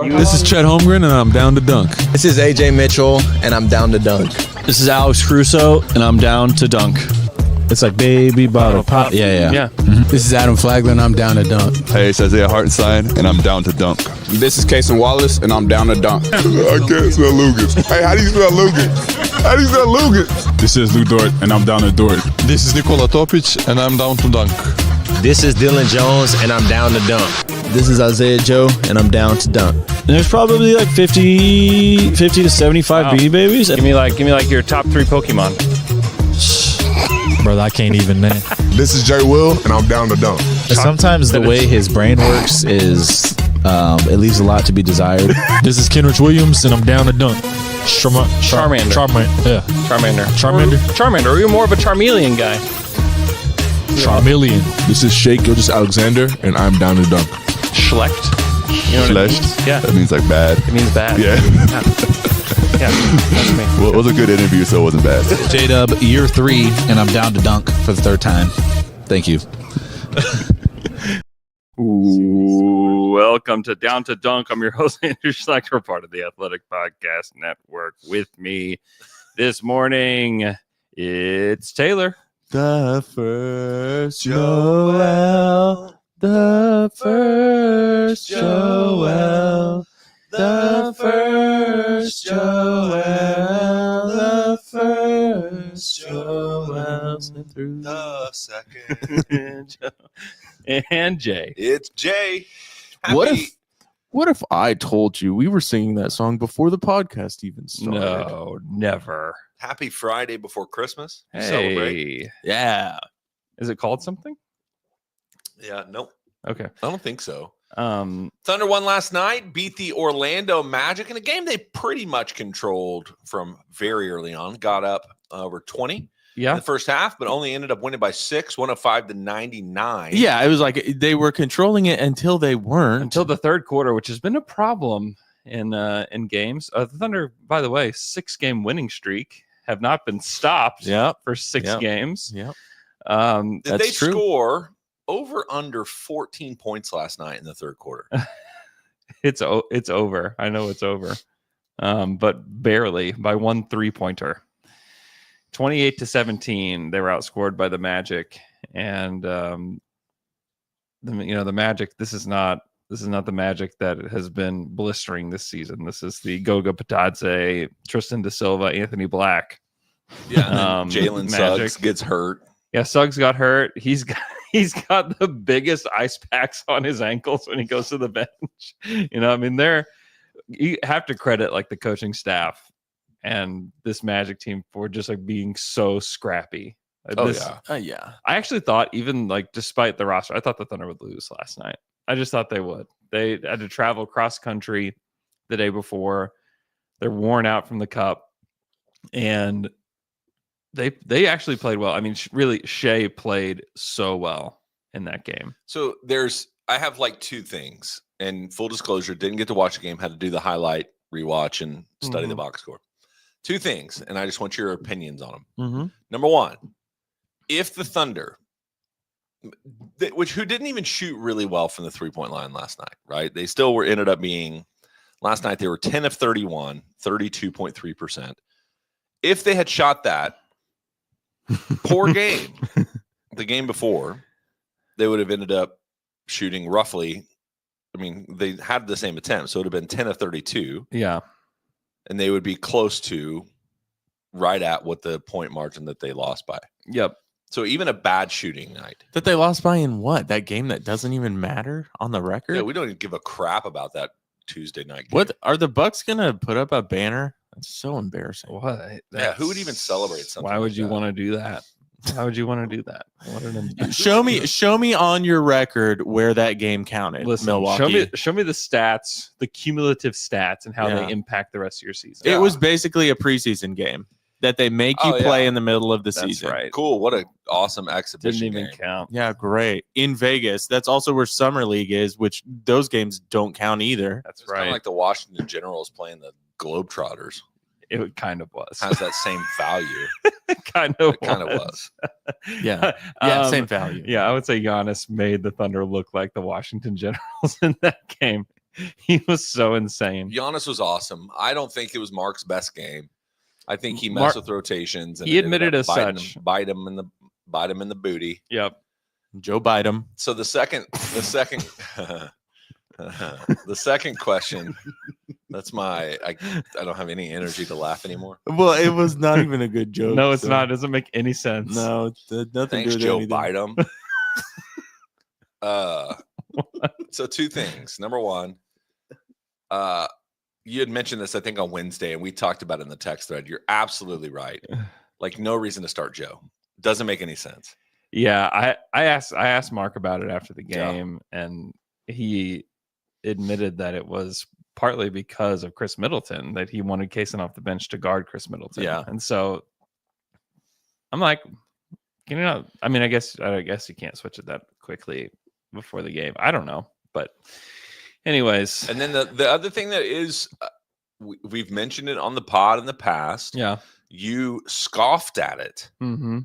This is Chet Holmgren, and I'm down to dunk. This is AJ Mitchell, and I'm down to dunk. This is Alex Crusoe, and I'm down to dunk. It's like baby bottle pop. Yeah. This is Adam Flagler, and I'm down to dunk. Hey, it's Isaiah Hartenstein, and I'm down to dunk. This is Kason Wallace, and I'm down to dunk. I can't spell Lucas. Hey, how do you spell Lucas? How do you spell Lucas? This is Lou Dort, and I'm down to Dort. This is Nikola Topic, and I'm down to dunk. This is Dylan Jones, and I'm down to dunk. This is Isaiah Joe, and I'm down to dunk. There's probably like 50 to 75 Beanie Babies. Give me like your top 3 Pokemon. Brother, I can't even name. This is Jay Will, and I'm down to dunk. Sometimes the way his brain works is it leaves a lot to be desired. This is Kenrich Williams, and I'm down to dunk. Charmander. Yeah. Charmander. Or you're more of a Charmeleon guy. Charmeleon. This is Shake Gilgeous Alexander, and I'm down to dunk. Schlecht. You know what it means? Yeah. That means like bad. It means bad. Yeah. Yeah. That's me. Well, it was a good interview, so it wasn't bad. J-Dub, year 3, and I'm down to dunk for the 3rd time. Thank you. Ooh, welcome to Down to Dunk. I'm your host, Andrew Schlechter, part of the Athletic Podcast Network. With me this morning, it's Taylor. The first Joel. The first Joel. The first Joel. The first Joel. Through the second. And Jay. It's Jay. What if I told you we were singing that song before the podcast even started? No, never. Happy Friday before Christmas. Hey. Celebrate. Yeah. Is it called something? Yeah, nope. Okay. I don't think so. Thunder won last night, beat the Orlando Magic in a game they pretty much controlled from very early on. Got up over 20 in the first half, but only ended up winning by 6, 105-99. Yeah, it was like they were controlling it until they weren't. Until the third quarter, which has been a problem in games. The Thunder, by the way, 6-game winning streak, have not been stopped for 6 games. Yeah. Did they score over under 14 points last night in the third quarter? It's over. I know it's over. But barely by 1 3-pointer. 28-17, they were outscored by the Magic, and the Magic. This is not the Magic that has been blistering this season. This is the Goga Bitadze, Tristan Da Silva, Anthony Black. Yeah, Jalen Suggs gets hurt. Yeah, Suggs got hurt. He's got the biggest ice packs on his ankles when he goes to the bench. You have to credit like the coaching staff and this Magic team for just like being so scrappy. Yeah. I actually thought, even like despite the roster, I thought the Thunder would lose last night. I just thought they would. They had to travel cross country the day before. They're worn out from the cup, and they actually played well. I mean, really, Shea played so well in that game. So I have like 2 things, and full disclosure, didn't get to watch the game, had to do the highlight, rewatch, and study the box score. 2 things, and I just want your opinions on them. Mm-hmm. Number 1, if the Thunder, who didn't even shoot really well from the 3-point line last night, right? They still ended up being, last night they were 10 of 31, 32.3%. If they had shot that poor game, the game before, they would have ended up shooting roughly, they had the same attempt, so it would have been 10 of 32. Yeah. And they would be close to right at what the point margin that they lost by. Yep. So even a bad shooting night. That they lost by in what? That game that doesn't even matter on the record? Yeah, we don't even give a crap about that Tuesday night game. What are the Bucks gonna put up a banner? That's so embarrassing. What? Yeah, who would even celebrate something? Why would like you that? want to do that? Why would you want to do that? Show me on your record where that game counted. Listen, Milwaukee. Show me the stats, the cumulative stats, and how they impact the rest of your season. It was basically a preseason game that they make you play in the middle of the season. Right. Cool. What an awesome exhibition Didn't even count. Yeah, great. In Vegas. That's also where Summer League is, which those games don't count either. That's It's kind of like the Washington Generals playing the Globetrotters. It kind of was. Has that same value. It kind of was. Yeah. Same value. Yeah, I would say Giannis made the Thunder look like the Washington Generals in that game. He was so insane. Giannis was awesome. I don't think it was Mark's best game. I think he messed Mark- with rotations. And he it ended admitted up as biting such. bite him in the booty. Yep. Joe Biden. So the second the second question. That's I don't have any energy to laugh anymore. Well, it was not even a good joke. No, it's so- not. It doesn't make any sense. No, it had nothing Thanks, to do Joe with anything. Biden. So two things. Number one, you had mentioned this, I think, on Wednesday, and we talked about it in the text thread. You're absolutely right. Like, no reason to start Joe. Doesn't make any sense. Yeah, I asked Mark about it after the Yeah. game, and he admitted that it was partly because of Chris Middleton that he wanted Kaysen off the bench to guard Chris Middleton. Yeah. And so I'm like, can you not? I mean, I guess you can't switch it that quickly before the game. I don't know, but anyways, And then the other thing that is, we've mentioned it on the pod in the past. yeah, You scoffed at it mm-hmm.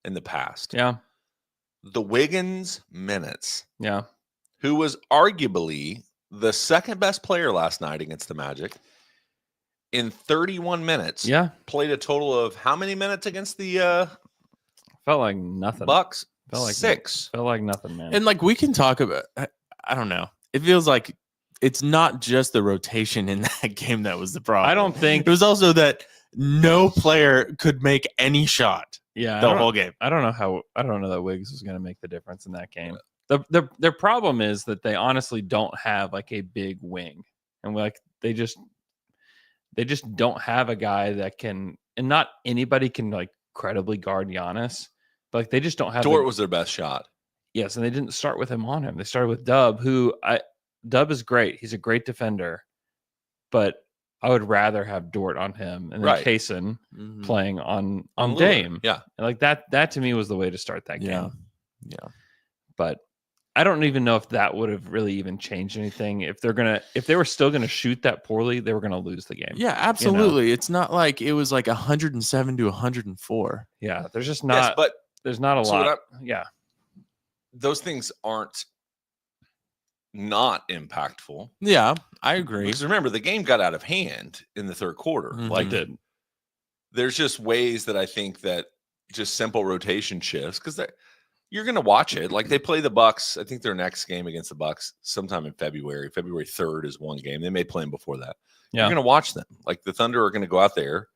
in the past. Yeah, The Wiggins minutes, yeah, who was arguably the second best player last night against the Magic, in 31 minutes, yeah. played a total of how many minutes against the Felt like nothing. Bucks? Felt like 6. Felt like nothing, man. And like we can talk about, I don't know. It feels like it's not just the rotation in that game that was the problem. I don't think. It was also that no player could make any shot Yeah, the whole game. I don't know that Wiggs was going to make the difference in that game. Their problem is that they honestly don't have like a big wing, and like they just don't have a guy that can, and not anybody can like credibly guard Giannis. But like they just don't have. Dort was their best shot. Yes, and they didn't start with him on him. They started with Dub, Dub is great. He's a great defender, but I would rather have Dort on him and then Right. Kaysen Mhm. playing on Lillard. Dame. Yeah. And like that to me was the way to start that game. Yeah. Yeah. But I don't even know if that would have really even changed anything. If they were still gonna shoot that poorly, they were gonna lose the game. Yeah, absolutely. It's not like it was like 107 to 104. Yeah. There's just Yes, not but there's not a so what lot. Yeah. those things aren't not impactful. Yeah, I agree. Because remember, the game got out of hand in the third quarter. Mhm. Like, Did. there's just ways that I think that just simple rotation shifts, because you're going to watch it. Like, they play the Bucks. I think their next game against the Bucks sometime in February. February 3rd is one game. They may play them before that. Yeah. You're going to watch them. Like, the Thunder are going to go out there,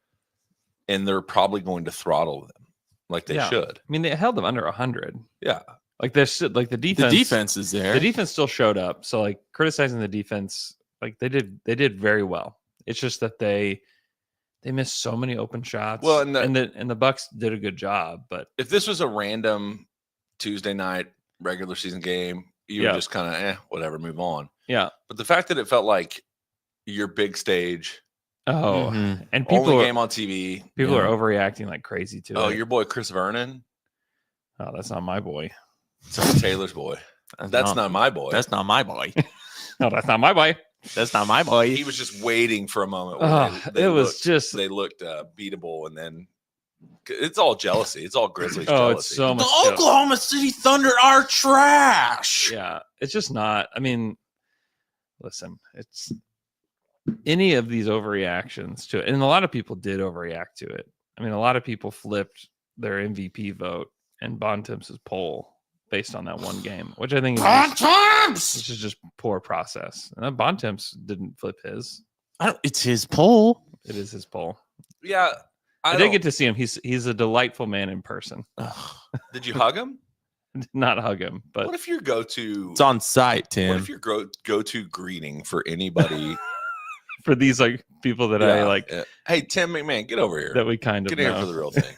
and they're probably going to throttle them like they Yeah. should. I mean, they held them under 100. Yeah. Like there's like the The defense. defense is there. The defense still showed up. So like criticizing the defense, like they did very well. It's just that they missed so many open shots. Well, and the Bucks did a good job, but If this was a random Tuesday night regular season game, you Yeah. would just kind of, whatever, move on. yeah. But the fact that it felt like your big stage, Oh, Mhm. and people only are, game on TV. people yeah. are overreacting like crazy to Oh, it. your boy Chris Vernon. Oh, that's not my boy. It's Taylor's boy. That's not my boy. That's not my boy. No, that's not my boy. That's not my boy. He was just waiting for a moment where Oh, they it was looked, just they looked beatable, and then it's all jealousy. It's all Grizzlies oh, jealousy. it's so much. The Oklahoma City Thunder are trash. Yeah, it's just not. I mean, listen, it's any of these overreactions to it, and a lot of people did overreact to it. I mean, a lot of people flipped their MVP vote and Bontemps' poll based on that one game, which I think is this is just poor process. And Bontemps didn't flip his. It's his poll. It is his poll. Yeah. I did get to see him. He's a delightful man in person. Did you hug him? Did not hug him, but What if your go-to? It's on site, What Tim. if your go-to greeting for anybody? for these like people that I Yeah, like yeah. Hey, Tim McMahon, get over here. that we kind of Get here know. for the real thing.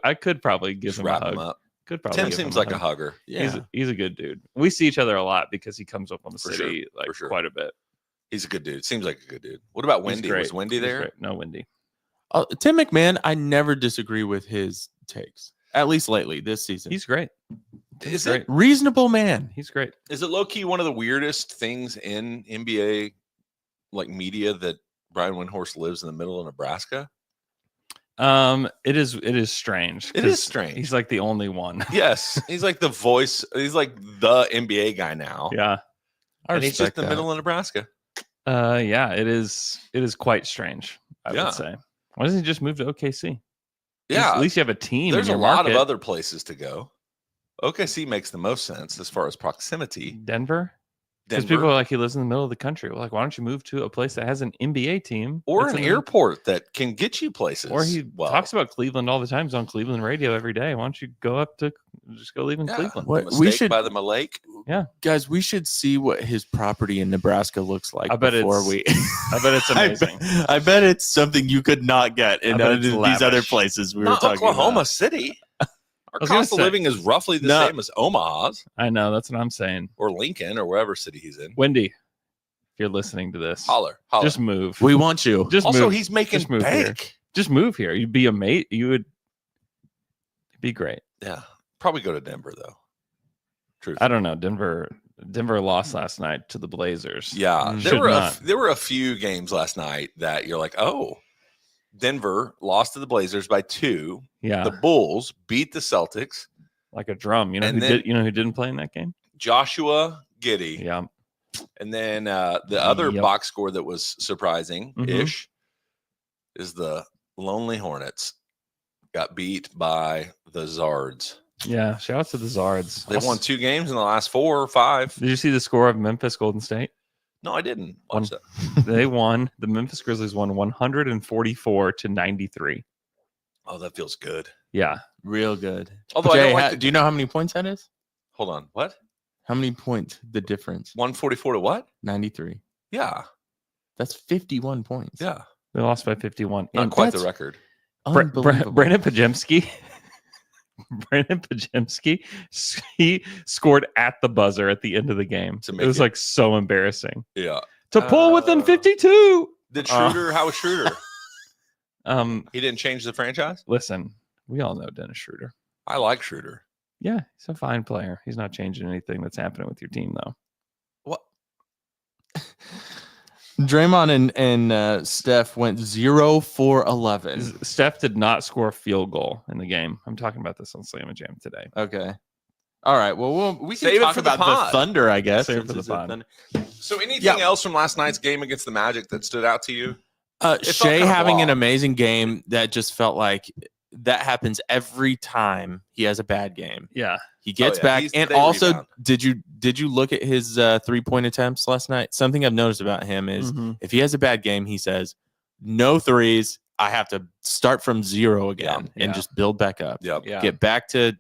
I could probably give Just him a wrap hug. him up. Could probably Tim give seems him like a hug. hugger. Yeah. He's a good dude. We see each other a lot because he comes up on the For city sure, like for sure. quite a bit. He's a good dude. Seems like a good dude. What about He's Wendy? great. Was Wendy He's there? great. No, Wendy. Tim McMahon, I never disagree with his takes. At least lately, this season. He's great. Is great. it reasonable man. He's great. is it low key one of the weirdest things in NBA like media that Brian Windhorst lives in the middle of Nebraska? It is strange. It is 'cause strange. He's like the only one. Yes, he's like the voice. He's like the NBA guy now. Yeah. And he's just respect in the that. middle of Nebraska. Yeah, it is quite strange, I Yeah. would say. Why doesn't he just move to OKC? Yeah, At least you have a team. there's in a your lot of market. other places to go. OKC makes the most sense as far as proximity. Denver. Because Denver, people are like, he lives in the middle of the country. Well, like, why don't you move to a place that has an NBA team or that's an in the- airport that can get you places. Or he well, talks about Cleveland all the time. He's on Cleveland radio every day. Why don't you go up to just go live in yeah, Cleveland? What- mistake we should- by the Malake. Guys, we should see what his property in Nebraska looks like I bet before it's we. I bet it's amazing. I bet it's something you could not get in I bet it's these other lavish. places we were Not talking Oklahoma about. City. Our was gonna cost of say- living is roughly the No. same as Omaha's I know. That's what I'm saying. or Lincoln or wherever city he's in. Wendy, if you're listening to this, Holler. just move. We want you. Just Also, move. he's making just move here. bank. Just move here. You'd be a mate. You would be great. Yeah. Probably go to Denver, though. Truth. I don't know. Denver lost last night to the Blazers. Yeah. Mm. Should There were a few games last night that you're like, oh, Denver lost to the Blazers by 2. Yeah. The Bulls beat the Celtics. Like a drum. You know And who then- did? You know who didn't play in that game? Joshua Giddey. Yeah. And then the other Yep. box score that was surprising ish is the Lonely Hornets got beat by the Zards. Yeah. Shout out to the Zards. They won 2 games in the last 4 or 5. Did you see the score of Memphis Golden State? No, I didn't watch that. They won. The Memphis Grizzlies won 144-93. Oh, that feels good. Yeah. Real good. Although I Jay, don't like do you know how many points that is? Hold on. What? How many points? The difference? 144 to what? 93. Yeah. That's 51 points. Yeah. They lost by 51. Not And quite the that's record. Unbelievable. Brandon Pajemski. He scored at the buzzer at the end of the game. To It make was it- like so embarrassing. Yeah. To pull within 52. Did Schroeder, how was Schroeder? He didn't change the franchise? Listen, we all know Dennis Schroeder. I like Schroeder. Yeah, he's a fine player. He's not changing anything that's happening with your team, though. What? Draymond and Steph went 0 for 11. Steph did not score a field goal in the game. I'm talking about this on Slam and Jam today. Okay. All right. Well, we can Save it talk for the about pod. the Thunder, I guess. Save it for since the it's a pod. Thunder. So anything else from last night's game against the Magic that stood out to you? felt Shea kinda having an blah. amazing game that just felt like that happens every time he has a bad game. Yeah. He gets yeah, back, he's- and they also rebound. did you look at his 3-point attempts last night? Something I've noticed about him is if he has a bad game, he says, "No threes. I have to start from 0 again Yeah. and just build back up. Yep. Yeah. Get back to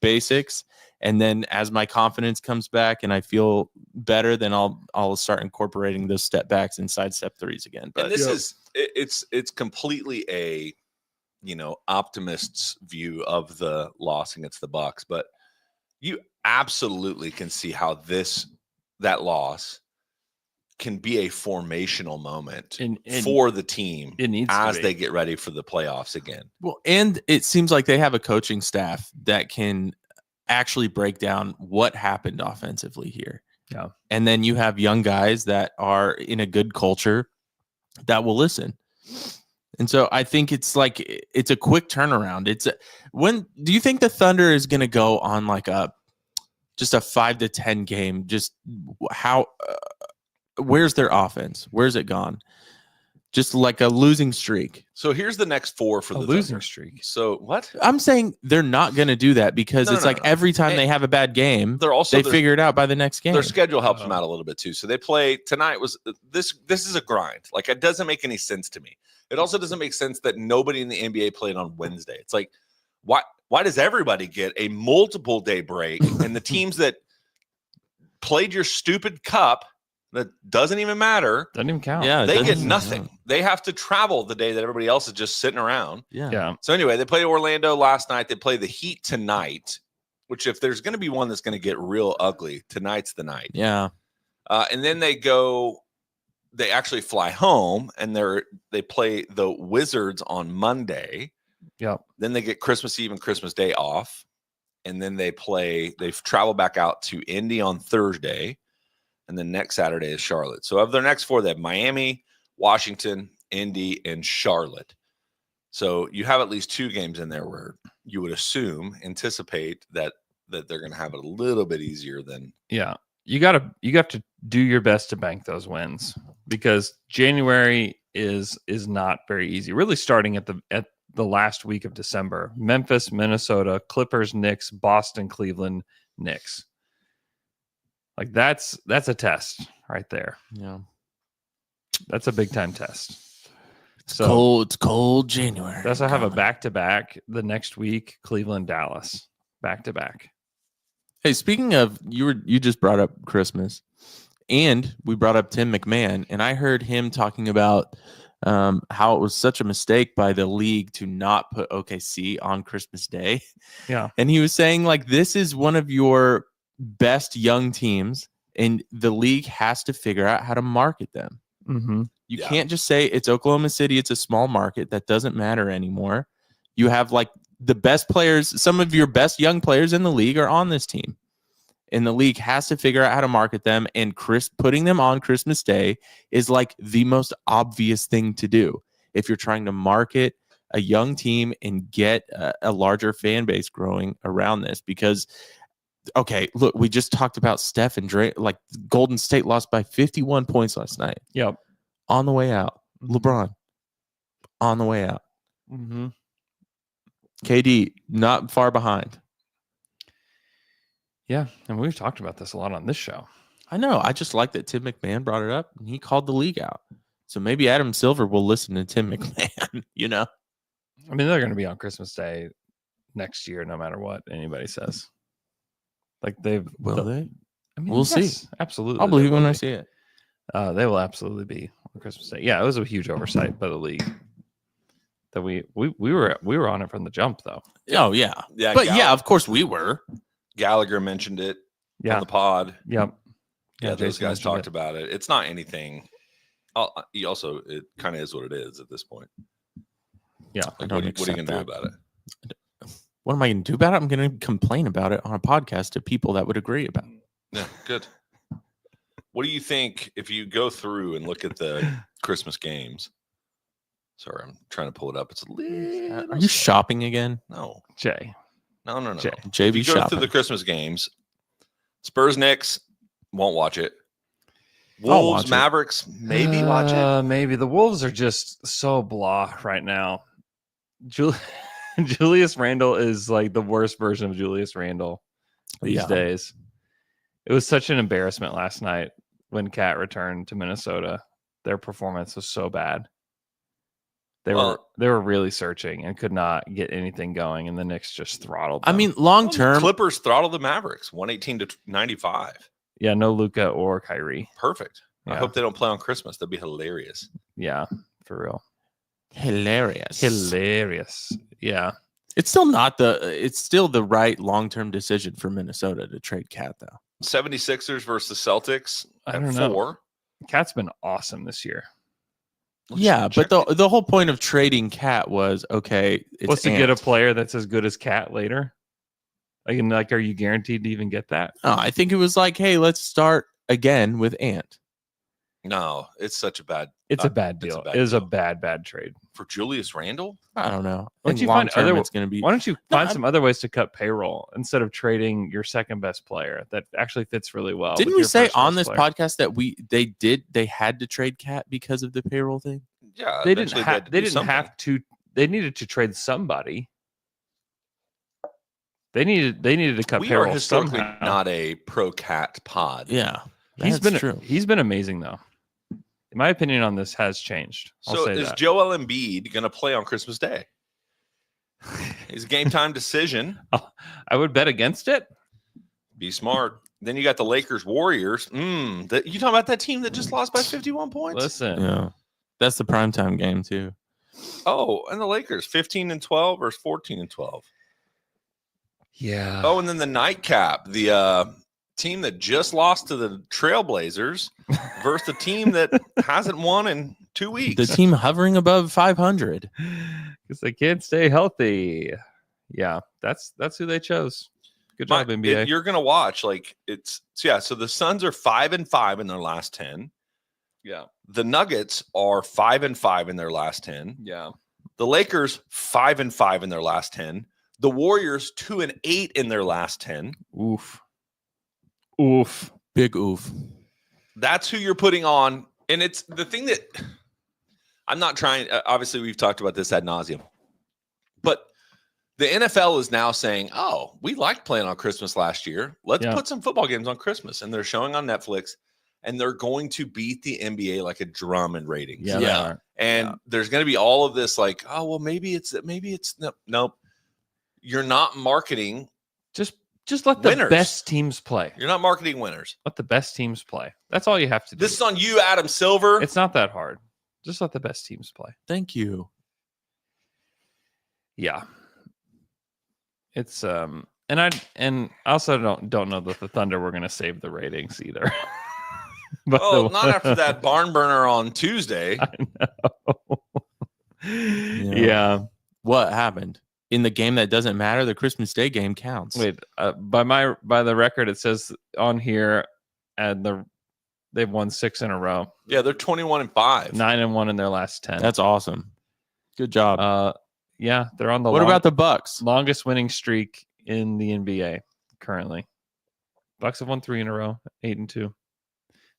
basics." And then as my confidence comes back and I feel better, then I'll start incorporating those step backs and side step threes again. But And this is it's completely a optimist's view of the loss against the Bucks, but you absolutely can see how that loss can be a formational moment And for the team it needs as to be. they get ready for the playoffs again. well, and it seems like they have a coaching staff that can actually break down what happened offensively here. Yeah. And then you have young guys that are in a good culture that will listen. And so I think it's a quick turnaround. When do you think the Thunder is going to go on like just a 5-10 game? Just how, where's their offense? Where's it gone? Just like a losing streak. So here's the next 4 for A the losing Thunder. streak. So what? I'm saying they're not going to do that because No, it's no, like no. every time And they have a bad game, They're also they their- figure it out by the next game. Their schedule helps them out a little bit too. So they play tonight. Was this is a grind. Like it doesn't make any sense to me. It also doesn't make sense that nobody in the NBA played on Wednesday. It's like why does everybody get a multiple day break and the teams that played your stupid cup that doesn't even matter, Doesn't even count. Yeah, it they get doesn't- nothing. They have to travel the day that everybody else is just sitting around. Yeah. Yeah. So anyway, they played Orlando last night. They play the Heat tonight, which if there's going to be one that's going to get real ugly, tonight's the night. Yeah. And then they actually fly home and they play the Wizards on Monday. Yep. Then they get Christmas Eve and Christmas Day off. And then they've traveled back out to Indy on Thursday. And then next Saturday is Charlotte. So of their next 4, they have Miami, Washington, Indy, and Charlotte. So you have at least 2 games in there where you would anticipate that they're going to have it a little bit easier than Yeah. you have to do your best to bank those wins, because January is not very easy. Really starting at the last week of December. Memphis, Minnesota, Clippers, Knicks, Boston, Cleveland, Knicks. Like that's a test right there. Yeah. That's a big time test. It's cold January. They also have a coming. back-to-back the next week, Cleveland, Dallas. Back-to-back. Hey, speaking of, you just brought up Christmas, and we brought up Tim McMahon, and I heard him talking about how it was such a mistake by the league to not put OKC on Christmas Day. Yeah. And he was saying, like, this is one of your best young teams, and the league has to figure out how to market them. Mm-hmm. You can't just say it's Oklahoma City, it's a small market. That doesn't matter anymore. You have like the best players, some of your best young players in the league are on this team. And the league has to figure out how to market them. And putting them on Christmas Day is like the most obvious thing to do if you're trying to market a young team and get a larger fan base growing around this. Because, okay, look, we just talked about Steph and Dre. Like Golden State lost by 51 points last night. Yep. On the way out. LeBron on the way out. Mm-hmm. KD not far behind. Yeah, and we've talked about this a lot on this show. I know. I just like that Tim McMahon brought it up and he called the league out. So maybe Adam Silver will listen to Tim McMahon, you know? I mean, they're going to be on Christmas Day next year, no matter what anybody says. Like Will they? I mean, We'll see. Absolutely. I'll believe when I see it. They will absolutely be on Christmas Day. Yeah, it was a huge oversight by the league. That we were on it from the jump, though. Oh, yeah. Yeah, But yeah, of course we were. Gallagher mentioned it on the pod. Yep. Yeah, those Jason guys mentioned talked about it. It's not anything. It kind of is what it is at this point. Yeah. Like, what are you going to do about it? What am I going to do about it? I'm going to complain about it on a podcast to people that would agree about it. Yeah, good. What do you think if you go through and look at the Christmas games? Sorry, I'm trying to pull it up. It's a little. Are you shopping again? No. Jay. No. Jay. If JV you go shopping. through the Christmas games, Spurs, Knicks, won't watch it. I'll Wolves, watch it. Mavericks, maybe watch it. Maybe. The Wolves are just so blah right now. Julius Randle is like the worst version of Julius Randle these days. It was such an embarrassment last night when Cat returned to Minnesota. Their performance was so bad. They were really searching and could not get anything going, and the Knicks just throttled them. I mean, long term. Clippers throttled the Mavericks 118-95. Yeah, no Luka or Kyrie. Perfect. I Yeah. hope they don't play on Christmas. That'd be hilarious. Yeah, for real. Hilarious. Yeah. It's still the right long-term decision for Minnesota to trade Cat, though. 76ers versus Celtics I at don't know. 4. Cat's been awesome this year. Yeah, but the whole point of trading Cat was, okay, it's What's to Ant. get a player that's as good as Cat later? Are you guaranteed to even get that? Oh, I think it was like, hey, let's start again with Ant. No, it's such a bad. It's a bad deal. It is a bad trade. For Julius Randle? I don't know. Why don't you long find term, other? it's going to be. Why don't you find some other ways to cut payroll instead of trading your second best player that actually fits really well? Didn't with we your say first on best this player? podcast that they had to trade Cat because of the payroll thing? Yeah, They didn't eventually have. had to They do didn't something. have to. They needed to trade somebody. They needed to cut We are payroll historically somehow. not a pro cat pod. Yeah, He's that's been true. He's been amazing though. My opinion on this has changed. I'll So say is that. Joel Embiid going to play on Christmas Day? It's a game time decision. I would bet against it. Be smart. Then you got the Lakers Warriors. You talking about that team that just lost by 51 points? Listen, Yeah, that's the primetime game too. Oh, and the Lakers 15-12 versus 14-12. yeah. Oh, and then the nightcap, the team that just lost to the Trailblazers versus the team that hasn't won in 2 weeks. The team hovering above 500. Because they can't stay healthy. Yeah, that's who they chose. Good job, NBA. You're gonna watch so the Suns are 5-5 in their last 10. Yeah, The Nuggets are 5-5 in their last 10. yeah. The Lakers 5-5 in their last 10. The Warriors 2-8 in their last 10. Oof. Big oof. That's who you're putting on. And it's the thing that I'm not trying. Obviously, we've talked about this ad nauseum. But the NFL is now saying, oh, we liked playing on Christmas last year. Let's put some football games on Christmas. And they're showing on Netflix. And they're going to beat the NBA like a drum in ratings. Yeah. And there's going to be all of this like, oh, well, maybe it's nope. You're not marketing. Just let the best teams play. You're not marketing winners. Let the best teams play. That's all you have to do. This is on you, Adam Silver. It's not that hard. Just let the best teams play. Thank you. Yeah. It's and I also don't know that the Thunder were going to save the ratings either. But not after that barn burner on Tuesday. I know. Yeah. What happened? In the game that doesn't matter, the Christmas Day game counts. Wait, by the record, it says on here, and they've won 6 in a row. Yeah, they're 21-5, 9-1 in their last 10. That's awesome. Good job. Yeah, they're on the. What about the Bucks? Longest winning streak in the NBA currently. Bucks have won 3 in a row, 8-2.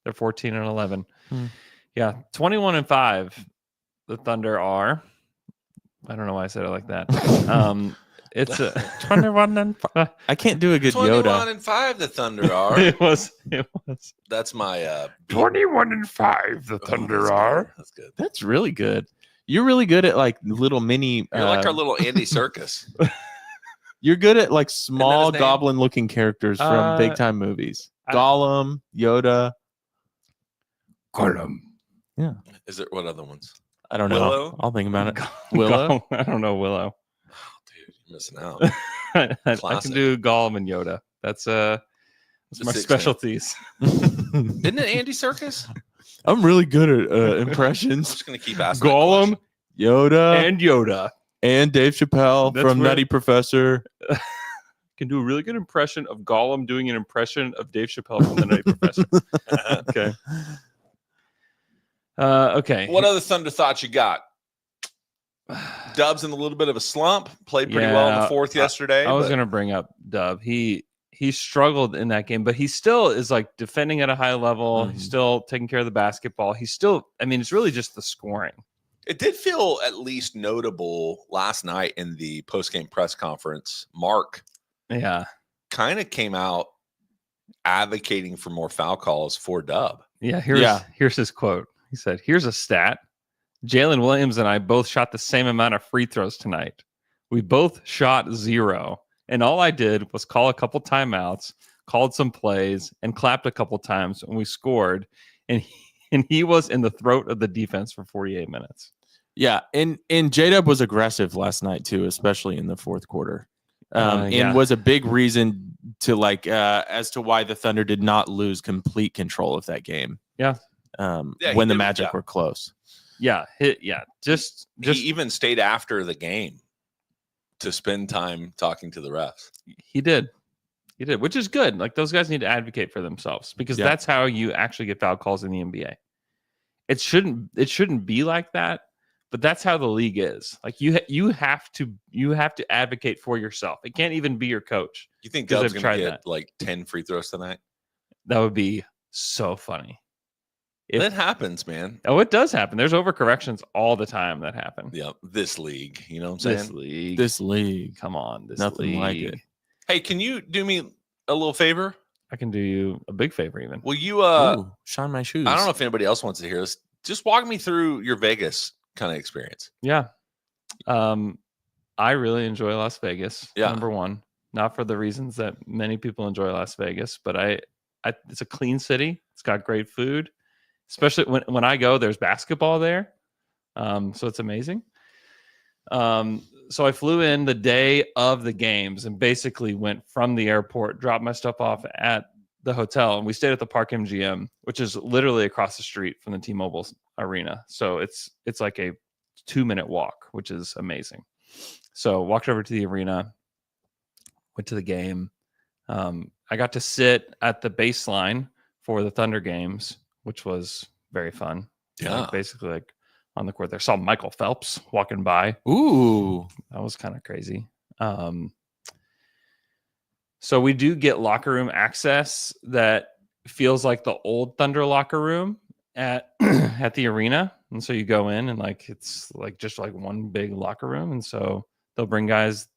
They're 14-11. Yeah, 21-5. The Thunder are. I don't know why I said it like that. It's 21-5. I can't do a good Yoda. 21-5. The Thunder are. It was. That's my 21-5. The Thunder are. That's good. That's really good. You're really good at like little mini. You're like our little Andy Serkis. You're good at like small name? goblin-looking characters from big time movies. Gollum, Yoda. Gollum. Yeah. Is there what other ones? I don't know. Willow? I'll think about it. Willow. I don't know Willow. Dude, you're missing out. I can Classic. do Gollum and Yoda. That's my 6 specialties. Isn't it Andy Serkis? I'm really good at I'm impressions. just gonna keep asking. Gollum Yoda and Yoda. and Dave Chappelle That's from right. Nutty Professor. Can do a really good impression of Gollum doing an impression of Dave Chappelle from the Nutty Professor. Okay. Okay. What other Thunder thoughts you got? Dub's in a little bit of a slump. Played pretty well in the fourth yesterday. I was but- going to bring up Dub. He struggled in that game, but he still is like defending at a high level. He's still taking care of the basketball. He's still, I mean, it's really just the scoring. It did feel at least notable last night in the post-game press conference. Mark kind of came out advocating for more foul calls for Dub. Yeah, here's his quote. He said, "Here's a stat. Jalen Williams and I both shot the same amount of free throws tonight. We both shot 0. And all I did was call a couple timeouts, called some plays, and clapped a couple times when we scored. And he was in the throat of the defense for 48 minutes. Yeah, and J-Dub was aggressive last night too, especially in the fourth quarter. And was a big reason to as to why the Thunder did not lose complete control of that game. Yeah. When the Magic were close. Yeah. He even stayed after the game to spend time talking to the refs. He did, which is good. Like those guys need to advocate for themselves because that's how you actually get foul calls in the NBA. It shouldn't be like that, but that's how the league is. Like you have to advocate for yourself. It can't even be your coach. You think Dub's going to get like 10 free throws tonight? That would be so funny. That happens, man. Oh, it does happen. There's overcorrections all the time that happen. Yeah, this league. You know what I'm saying? This league. Come on, Nothing like it. Hey, can you do me a little favor? I can do you a big favor, even. Will you shine my shoes? I don't know if anybody else wants to hear this. Just walk me through your Vegas kind of experience. Yeah. I really enjoy Las Vegas. Yeah. Number one, not for the reasons that many people enjoy Las Vegas, but it's a clean city. It's got great food. Especially when I go, there's basketball there. So it's amazing. So I flew in the day of the games and basically went from the airport, dropped my stuff off at the hotel, and we stayed at the Park MGM, which is literally across the street from the T-Mobile Arena. So it's like a 2-minute walk, which is amazing. So walked over to the arena, went to the game. I got to sit at the baseline for the Thunder games, which was very fun. Yeah. Like basically like on the court there. Saw Michael Phelps walking by. Ooh. That was kind of crazy. So we do get locker room access that feels like the old Thunder locker room at at the arena. And so you go in and like it's like just like one big locker room. And so they'll bring guys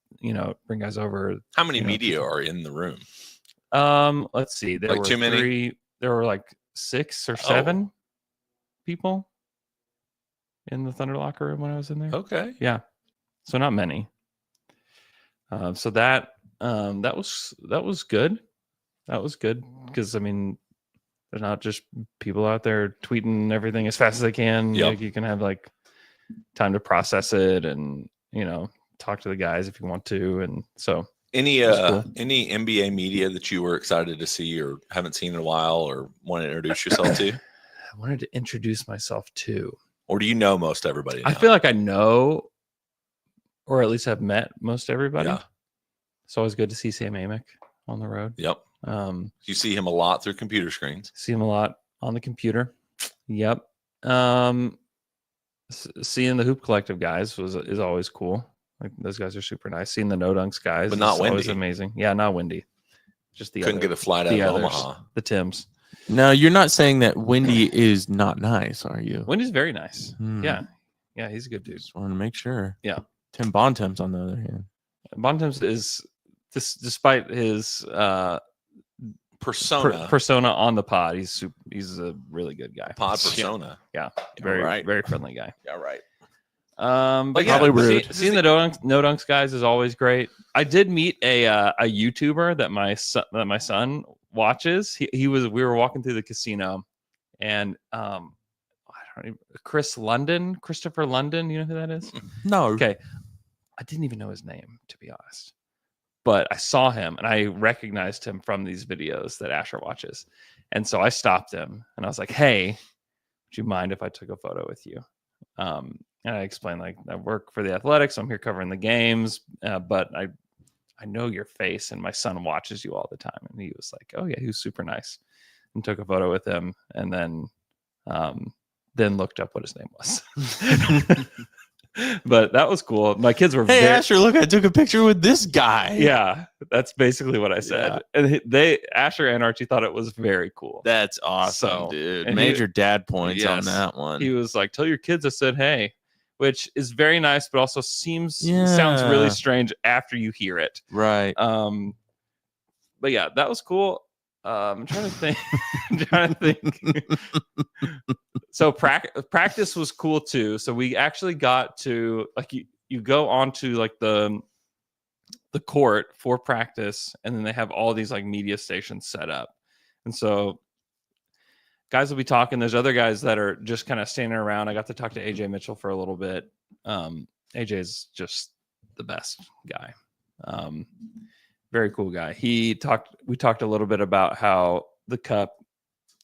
over. How many media are in the room? Let's see. There Like were too many? 3. There were like 6 or 7 people in the Thunder locker room when I was in there. Okay. Yeah. So not many. So that was good. That was good because I mean, there's not just people out there tweeting everything as fast as they can. Yep. Like you can have like time to process it and talk to the guys if you want to. And so Any cool. any NBA media that you were excited to see or haven't seen in a while or want to introduce yourself to? I wanted to introduce myself to. Or do you know most everybody now? I feel like I know, or at least have met most everybody. Yeah. It's always good to see Sam Amick on the road. Yep. You see him a lot through computer screens. See him a lot on the computer. Yep. Seeing the Hoop Collective guys is always cool. Like those guys are super nice. Seeing the No Dunks guys, But not is always Wendy. amazing. Yeah, not Wendy. Just the Couldn't other, get a flight out the of others, Omaha. the Tims. No, you're not saying that Wendy is not nice, are you? Wendy's very nice. Hmm. Yeah, he's a good dude. Just want to make sure. Yeah. Tim Bontemps, on the other hand. Bontemps is despite his Persona. persona on the pod, he's a really good guy. Pod persona. Yeah, very right. very friendly guy. Yeah, right. But Probably rude. Seeing the no dunks guys is always great. I did meet a YouTuber that my son watches. We were walking through the casino, and I don't even, Christopher London. You know who that is? No. Okay, I didn't even know his name, to be honest. But I saw him and I recognized him from these videos that Asher watches. And so I stopped him and I was like, hey, would you mind if I took a photo with you? And I explained, like, I work for the Athletics. I'm here covering the games, but I know your face and my son watches you all the time. And he was like, oh, yeah, he was super nice, and took a photo with him. And then looked up what his name was. But that was cool. My kids were Hey, Asher, look, I took a picture with this guy. Yeah, that's basically what I said. And Asher and Archie thought it was very cool. That's awesome, So, dude. and Major dad points on Yes. that one. He was like, tell your kids I said hey, which is very nice, but also sounds Yeah. really strange after you hear it. Right. But yeah, that was cool. I'm trying to think. So practice was cool too. So we actually got to, like, you go onto like the court for practice, and then they have all these like media stations set up. And so guys will be talking. There's other guys that are just kind of standing around. I got to talk to AJ Mitchell for a little bit. AJ is just the best guy. Very cool guy. We talked a little bit about how the cup,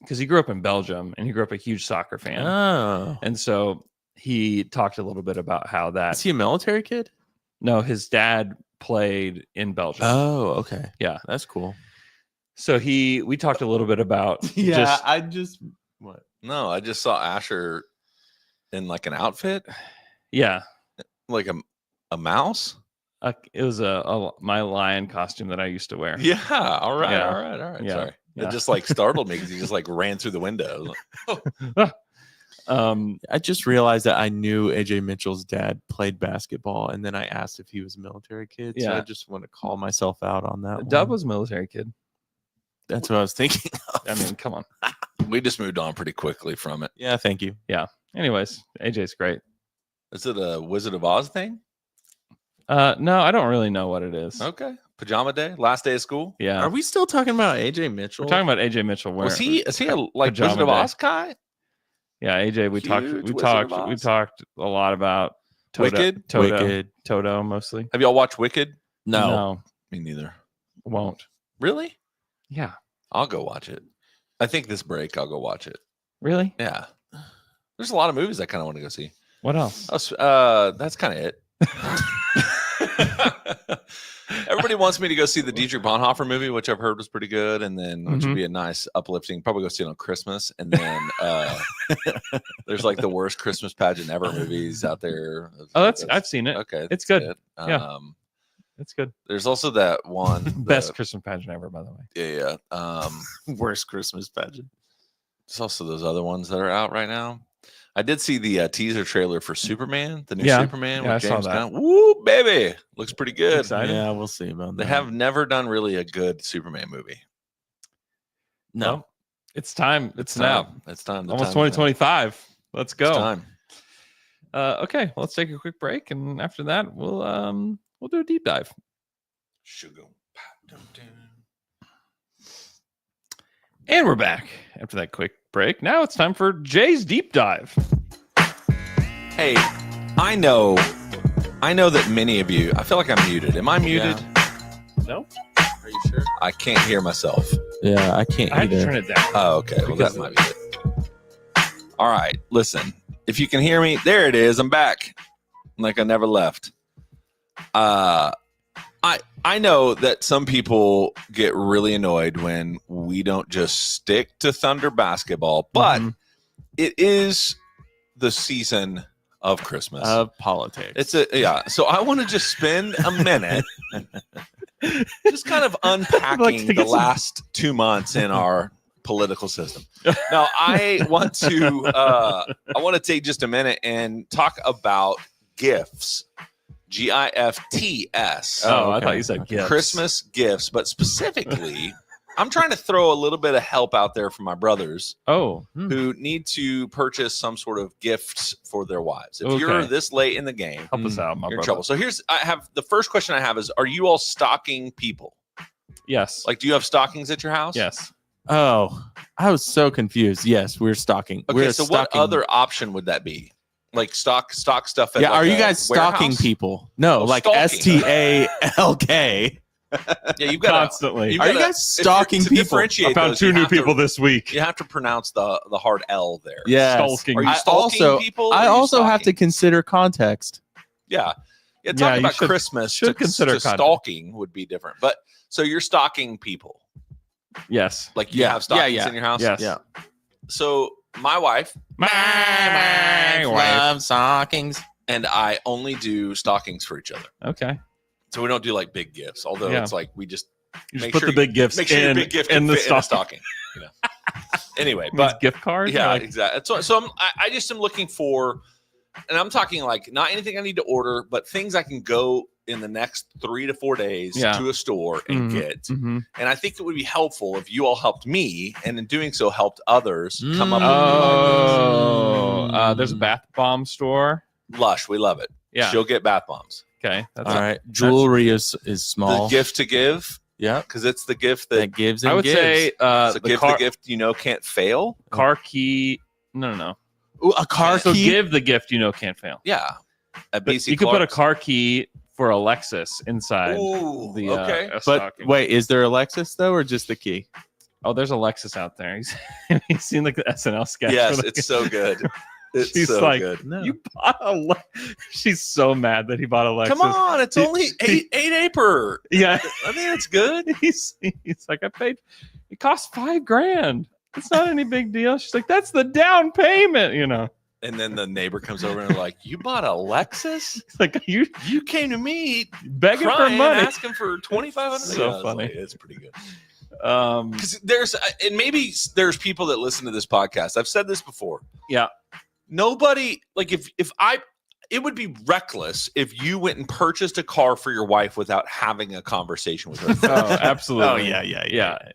because he grew up in Belgium and he grew up a huge soccer fan. Oh. And so he talked a little bit about how that. Is he a military kid? No, his dad played in Belgium. Oh, okay. Yeah. That's cool. So we talked a little bit about what? No, I just saw Asher in like an outfit, yeah. like a mouse. It was my lion costume that I used to wear. Yeah. All right. Yeah. All right. Yeah. Sorry. Yeah. It just like startled me because he just like ran through the window. I just realized that I knew AJ Mitchell's dad played basketball, and then I asked if he was a military kid. So Yeah. I just want to call myself out on that. Dub one. was a military kid. That's what I was thinking of. I mean, come on. We just moved on pretty quickly from it. Yeah, thank you. Anyways, AJ's great. Is it a Wizard of Oz thing? No, I don't really know what it is. Okay. Pajama day, last day of school. Yeah. Are we still talking about AJ Mitchell? We're talking about AJ Mitchell. Is he a like Pajama Wizard of day. Oz guy? Yeah, AJ. We Huge Wizard of Oz. talked a lot about Wicked? Toto mostly. Have y'all watched Wicked? No. Me neither. Won't. Really? Yeah, I'll go watch it. I think this break I'll go watch it. really. Yeah. There's a lot of movies I kind of want to go see. What else? That's kind of it. Everybody wants me to go see the Dietrich Bonhoeffer movie, which I've heard was pretty good, and then which would be a nice uplifting. Probably go see it on Christmas, and then there's like the worst Christmas pageant ever movies out there. Oh, I've seen it. Okay. It's that's good. Yeah. It's good. There's also that one. Best Christmas pageant ever, by the way. Yeah. Worst Christmas pageant. There's also those other ones that are out right now. I did see the teaser trailer for Superman, the new Yeah. Superman Yeah, with I saw James that. Gunn. Woo, baby. Looks pretty good. Exciting. Yeah, we'll see about They that. have never done really a good Superman movie. no. Well, it's time. It's now. time. It's time. The Almost time is now. 2025. Let's go. It's time. Okay, let's take a quick break, and after that, we'll do a deep dive. Sugar. And we're back after that quick break. Now it's time for Jay's deep dive. Hey, I know that many of you. I feel like I'm muted. Am I muted? No, Are you sure? I can't hear myself. Yeah, I can't I had to either. turn it down. Oh, okay. Well, Because that might be it. All right. Listen, if you can hear me, there it is. I'm back. Like I never left. I know that some people get really annoyed when we don't just stick to Thunder basketball, but it is the season of Christmas. Of politics. So I want to just spend a minute just kind of unpacking the last 2 months in our political system. Now I want to take just a minute and talk about gifts. GIFTS. Oh, I thought you said gifts. Christmas gifts, but specifically, I'm trying to throw a little bit of help out there for my brothers Oh, who need to purchase some sort of gifts for their wives. If you're Okay. this late in the game, help us out, my you're in brother. trouble. So the first question I have is, are you all stocking people? Yes. Like, do you have stockings at your house? Yes. Oh, I was so confused. Yes, we're stocking. Okay, We're so stocking. what other option would that be? Like stock stuff at Yeah, like are you a guys stalking warehouse? people? No, Oh, like stalking. STALK. Yeah, you've got Constantly. Are you guys stalking people? Differentiate I found those, two you new have to- people this week. You have to pronounce the hard L there. Yes. Stalking. Are you I stalking also- people? or I are you also have to stalking? consider context. Yeah. Yeah, talking Yeah, you about should- Christmas should consider to context. stalking would be different. But so you're stalking people. Yes. Like you Yeah, have stockings yeah, in your house? Yes. Yeah. So my wife My Love stockings. and I only do stockings for each other. Okay. So we don't do like big gifts, although Yeah. it's like we just You just Make put sure the big gifts make sure your in, big gift in can the fit in a stocking. stocking. You know. Anyway, But but gift cards? yeah, Like, exactly. So I just am looking for, and I'm talking like not anything I need to order, but things I can go in the next 3 to 4 days Yeah. to a store and Mhm. get. mhm. And I think it would be helpful if you all helped me, and in doing so, helped others come up with Oh, new ideas. there's a bath bomb store. Lush, we love it. Yeah. She'll get bath bombs. Okay. That's All right. Jewelry is small. The gift to give, Yeah. because it's the gift That that gives and I would gives. say it's a the gift, car, the gift you know can't fail. car key. No. Ooh, a car So key. give the gift you know can't fail. Yeah, at But BC you could put a Clark's. car key for a Lexus inside Ooh, the okay. a But stocking. wait, is there a Lexus though, or just the key? Oh, there's a Lexus out there. He's seen like the SNL sketch. Yes, where it's so good. It's She's so like, good. No. You bought She's so mad that he bought a Lexus. Come on, it's He- only he- eight acre. Yeah. I think it's good. He's like, I paid. It cost $5,000. It's not any big deal. She's like, that's the down payment. You know. And then the neighbor comes over and like, you bought a Lexus? It's like you You came to me begging for crying, money. asking for $2,500. So Yeah, it's funny. like, it's pretty good. Um. Because and maybe there's people that listen to this podcast. I've said this before. Yeah. Nobody, like it would be reckless if you went and purchased a car for your wife without having a conversation with her. Oh, absolutely. yeah.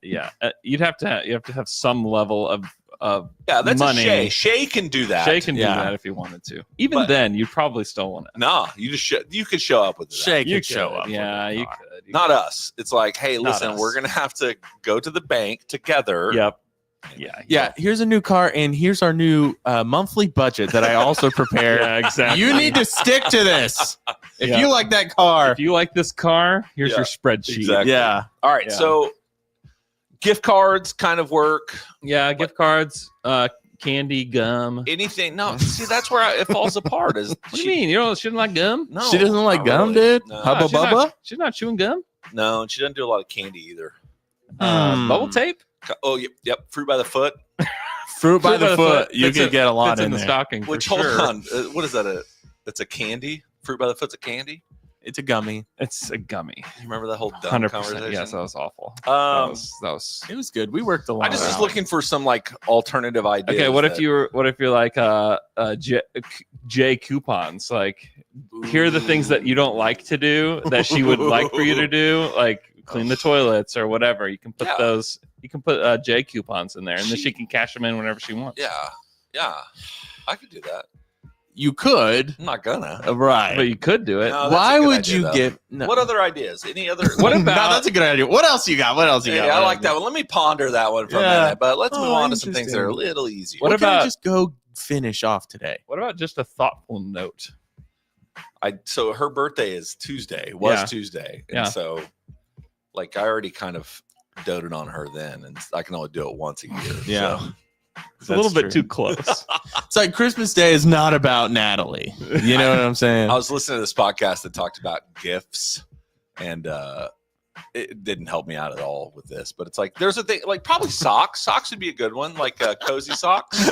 Yeah. You have to have some level of Yeah, that's money. a Shay. Shay can do that. Shay can do Yeah. that if he wanted to. Even But- then, you'd probably still want it. No, you just you could show up with that. Shay You could show up. Yeah, with a you car. could. You Not us. It's like, hey, Not listen, us. we're gonna have to go to the bank together. could. Yep. Yeah. Yeah, here's a new car, and here's our new monthly budget that I also prepared. Yeah, exactly. You need to stick to this. If Yeah. you like that car, If you like this car, here's Yeah, your spreadsheet. exactly. yeah. All right. Yeah. So gift cards kind of work. Yeah, gift cards, candy, gum. Anything. No, see, that's where it falls apart. Is What do you mean? You don't? She doesn't like gum? No, She doesn't like not gum, really. dude. No. Hubba she's not- bubba. She's not chewing gum. No, and she doesn't do a lot of candy either. Bubble tape. Oh, yep. Fruit by the foot. Fruit by the foot. You Fits could get a lot fits in the there. stocking. Which for hold sure. on, what is that? It's a candy. Fruit by the foot's a candy. It's a gummy. It's a gummy. You remember that whole dumb 100%. conversation? Yes, that was awful. Um, that was. It was good. We worked a lot. I just was looking for some like alternative ideas. Okay, what if that- you're like J coupons? Like, here are the things that you don't like to do that she would like for you to do, like clean the toilets or whatever. You can put those. You can put J coupons in there, and then she can cash them in whenever she wants. Yeah, I could do that. You could. I'm not gonna. Right. But you could do it. No, that's Why a good would idea, you though. get? No. What other ideas? Any other? What No, about? that's a good idea. What else you got? What else you got? Yeah, I What like else that one. Let me ponder that one for a Yeah. minute. But let's Oh, move on to some things that are a interesting. little easier. What What about about- just go finish off today? What about just a thoughtful note? So her birthday is Tuesday. Was Yeah. Tuesday, and Yeah. so like I already kind of doted on her then, and I can only do it once a year. Yeah. so. It's a little bit too close. It's like Christmas Day is not about Natalie. You know what I'm saying? I was listening to this podcast that talked about gifts, and it didn't help me out at all with this. But it's like there's a thing, like probably socks. Socks would be a good one, like cozy socks.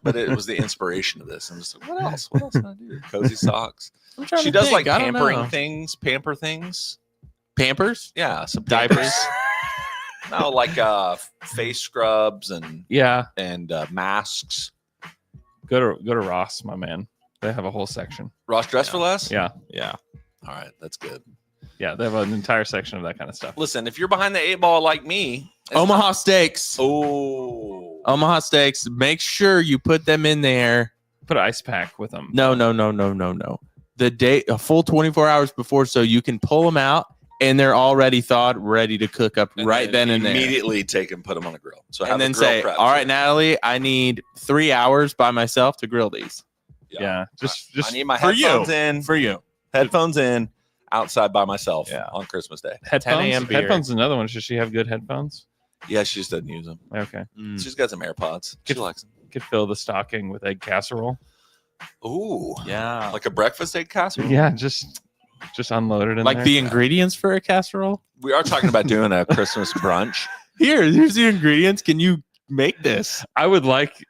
But it was the inspiration of this. I'm just like, what else? What else can I do? Cozy socks. I'm trying She to does think. like I don't pampering know. things, pamper things. Pampers, Yeah, some diapers. pampers. No, like face scrubs and Yeah, masks. go to Ross, my man. They have a whole section. Ross Dress for Less. Yeah, Yeah. All right, that's good. yeah, they have an entire section of that kind of stuff. Listen, if you're behind the 8 ball like me, it's Omaha Steaks. Oh, Omaha Steaks. Make sure you put them in there. Put an ice pack with them. No. The day, a full 24 hours before, so you can pull them out and they're already thawed, ready to cook up and right then and there. immediately take and put them on a grill. So have And the then grill say, prep all right, too. Natalie, I need 3 hours by myself to grill these Yeah, just I need my for you. headphones in, for you. headphones in, outside by myself Yeah. on Christmas Day. headphones. 10 a.m. beer. Headphones is another one. Should she have good headphones? Yeah, she just doesn't use them. Okay, Mm. She's got some AirPods. She Good. likes them. could fill the stocking with egg casserole. Ooh, Yeah. like a breakfast egg casserole. Yeah, just unload it in Like there. the ingredients for a casserole? We are talking about doing a Christmas brunch. Here's the ingredients. Can you make this? I would like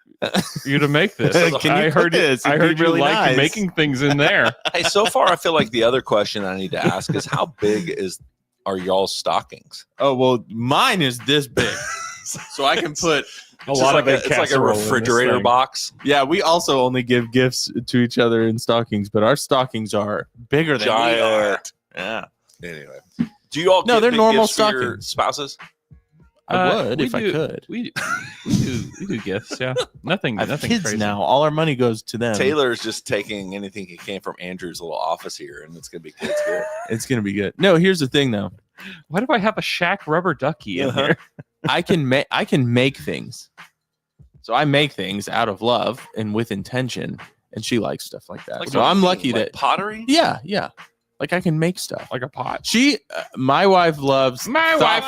you to make this. Can you I put heard this? I It'd be heard you really like nice. making things in there. Hey, so far I feel like the other question I need to ask is how big are y'all's stockings? Oh, well, mine is this big. So I can put A lot of egg it's like a casserole in this refrigerator thing. box. Yeah, we also only give gifts to each other in stockings, but our stockings are bigger than we are. Giant. Yeah. Anyway, do you all No, give they're big normal gifts for your stockings. spouses? I would we if I do- could. We do gifts. Yeah, nothing. I have Nothing kids crazy. now. All our money goes to them. Taylor's just taking anything he can from Andrew's little office here, and it's gonna be kids good. It's gonna be good. No, here's the thing though. Why do I have a Shaq rubber ducky in Uh-huh. here? I can make things. So I make things out of love and with intention, and she likes stuff like that. So what I'm do you lucky mean? Like that pottery. yeah. Like I can make stuff. Like a pot. She, my wife loves My wife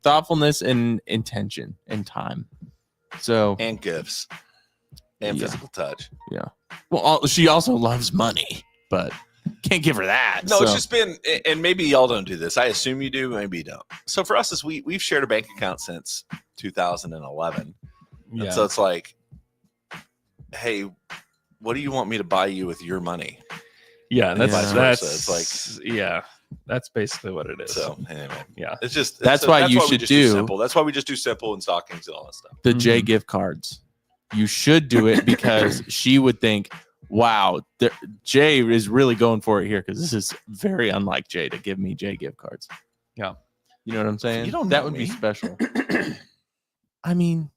thoughtfulness and intention and time. So, And gifts and Yeah. physical touch. she also loves money, but can't give her that. No, it's so. just been, and maybe y'all don't do this. I assume you do, maybe you don't. So for us, we've shared a bank account since 2011. Yeah. And so it's like, hey, what do you want me to buy you with your money? Yeah, that's Vice versa. that's yeah, that's basically what it is. So anyway, yeah, it's just That's why you we should just do- simple. That's why we just do simple and stockings and all that stuff. the J Mhm. gift cards. You should do it because she would think, wow, Jay is really going for it here because this is very unlike Jay to give me J gift cards. Yeah. You know what I'm saying? You don't that know would me. be special. I mean,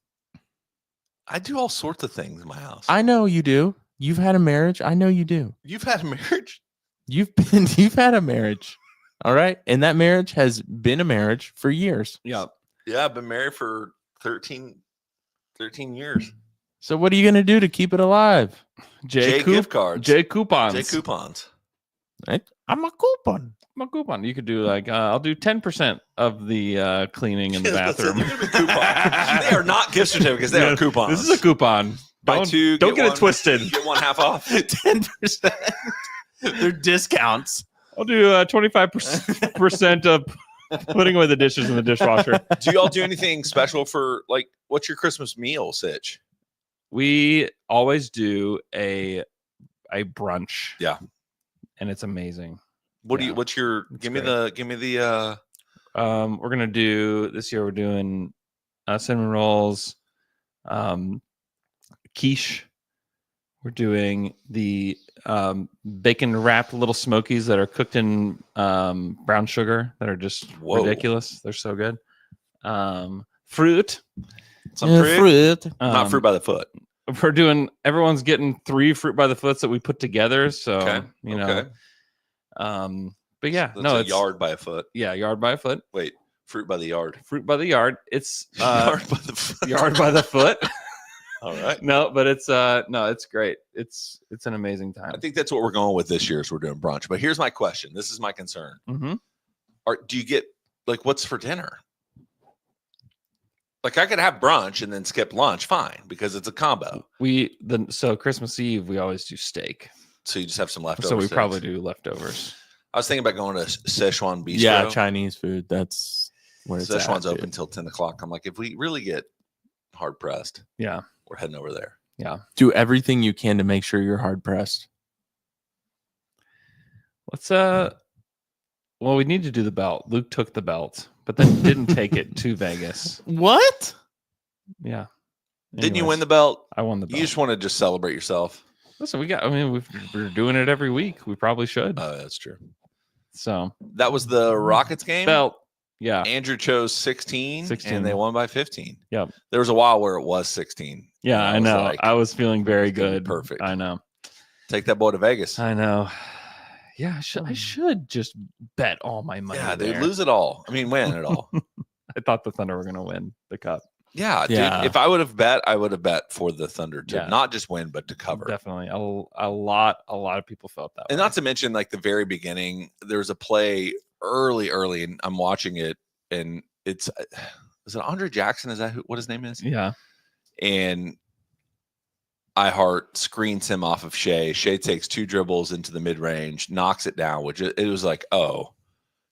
I do all sorts of things in my house. I know you do. You've had a marriage. I know you do. You've had a marriage. You've had a marriage. All right. And that marriage has been a marriage for years. yeah. Yeah, I've been married for 13 years. So what are you going to do to keep it alive? J gift cards. J coupons. J coupons. I'm a coupon. I'm a coupon. You could do like I'll do 10% of the cleaning in the bathroom. They're gonna be coupons. They are not gift certificates. They Yeah, are coupons. This is a coupon. Buy Don't, two, don't get one. it twisted. Get one half off. 10%. They're discounts. I'll do 25% of putting away the dishes in the dishwasher. Do y'all do anything special for like what's your Christmas meal, Sitch? We always do a brunch. Yeah. and it's amazing. What do Yeah. you? What's your? It's Give me great. the. We're gonna do this year. We're doing cinnamon rolls, quiche. We're doing the bacon wrapped little smokies that are cooked in brown sugar that are just Whoa. ridiculous. They're so good. Fruit. Some fruit. Not Um, fruit by the foot. We're doing. Everyone's getting 3 fruit by the foots that we put together. So Okay. you know. Okay. But yeah, That's no, a it's yard by a foot. Yeah, yard by a foot. Wait, fruit by the yard. Fruit by the yard. It's Yard by the foot. yard by the foot. All right. No, but it's no, it's great. It's an amazing time. I think that's what we're going with this year. Is we're doing brunch. But here's my question. This is my concern. Mm-hmm. Do you get like what's for dinner? Like I could have brunch and then skip lunch, fine, because it's a combo. So Christmas Eve we always do steak. So you just have some leftovers. So we steaks. probably do leftovers. I was thinking about going to Szechuan Bistro. Yeah, Chinese food. That's where it's Szechuan's at, open dude. till 10 o'clock. I'm like, if we really get hard pressed, Yeah. we're heading over there. Yeah. Do everything you can to make sure you're hard pressed. Let's well, we need to do the belt. Luke took the belt, but then didn't take it to Vegas. What? Yeah. Didn't you Anyways, win the belt? I won the belt. You just want to just celebrate yourself. Listen, we're doing it every week. We probably should. Oh, that's true. So That was the Rockets game. belt. Yeah. Andrew chose 16, 16. and they won by 15. Yep. There was a while where it was 16. Yeah, And I was know. like, I was feeling very it's gonna be good. perfect. I know. Take that boy to Vegas. I know. Yeah, I should just bet all my money. Yeah, they there. lose it all. I mean, win it all. I thought the Thunder were going to win the cup. Yeah, Yeah. dude. If I would have bet, I would have bet for the Thunder to Yeah. not just win, but to cover. Definitely. A lot of people felt that And way. not to mention, like the very beginning, there was a play early, and I'm watching it, and is it Andre Jackson? Is that what his name is? Yeah. And iHeart screens him off of Shea. Shea takes 2 dribbles into the mid range, knocks it down, which it was like, oh,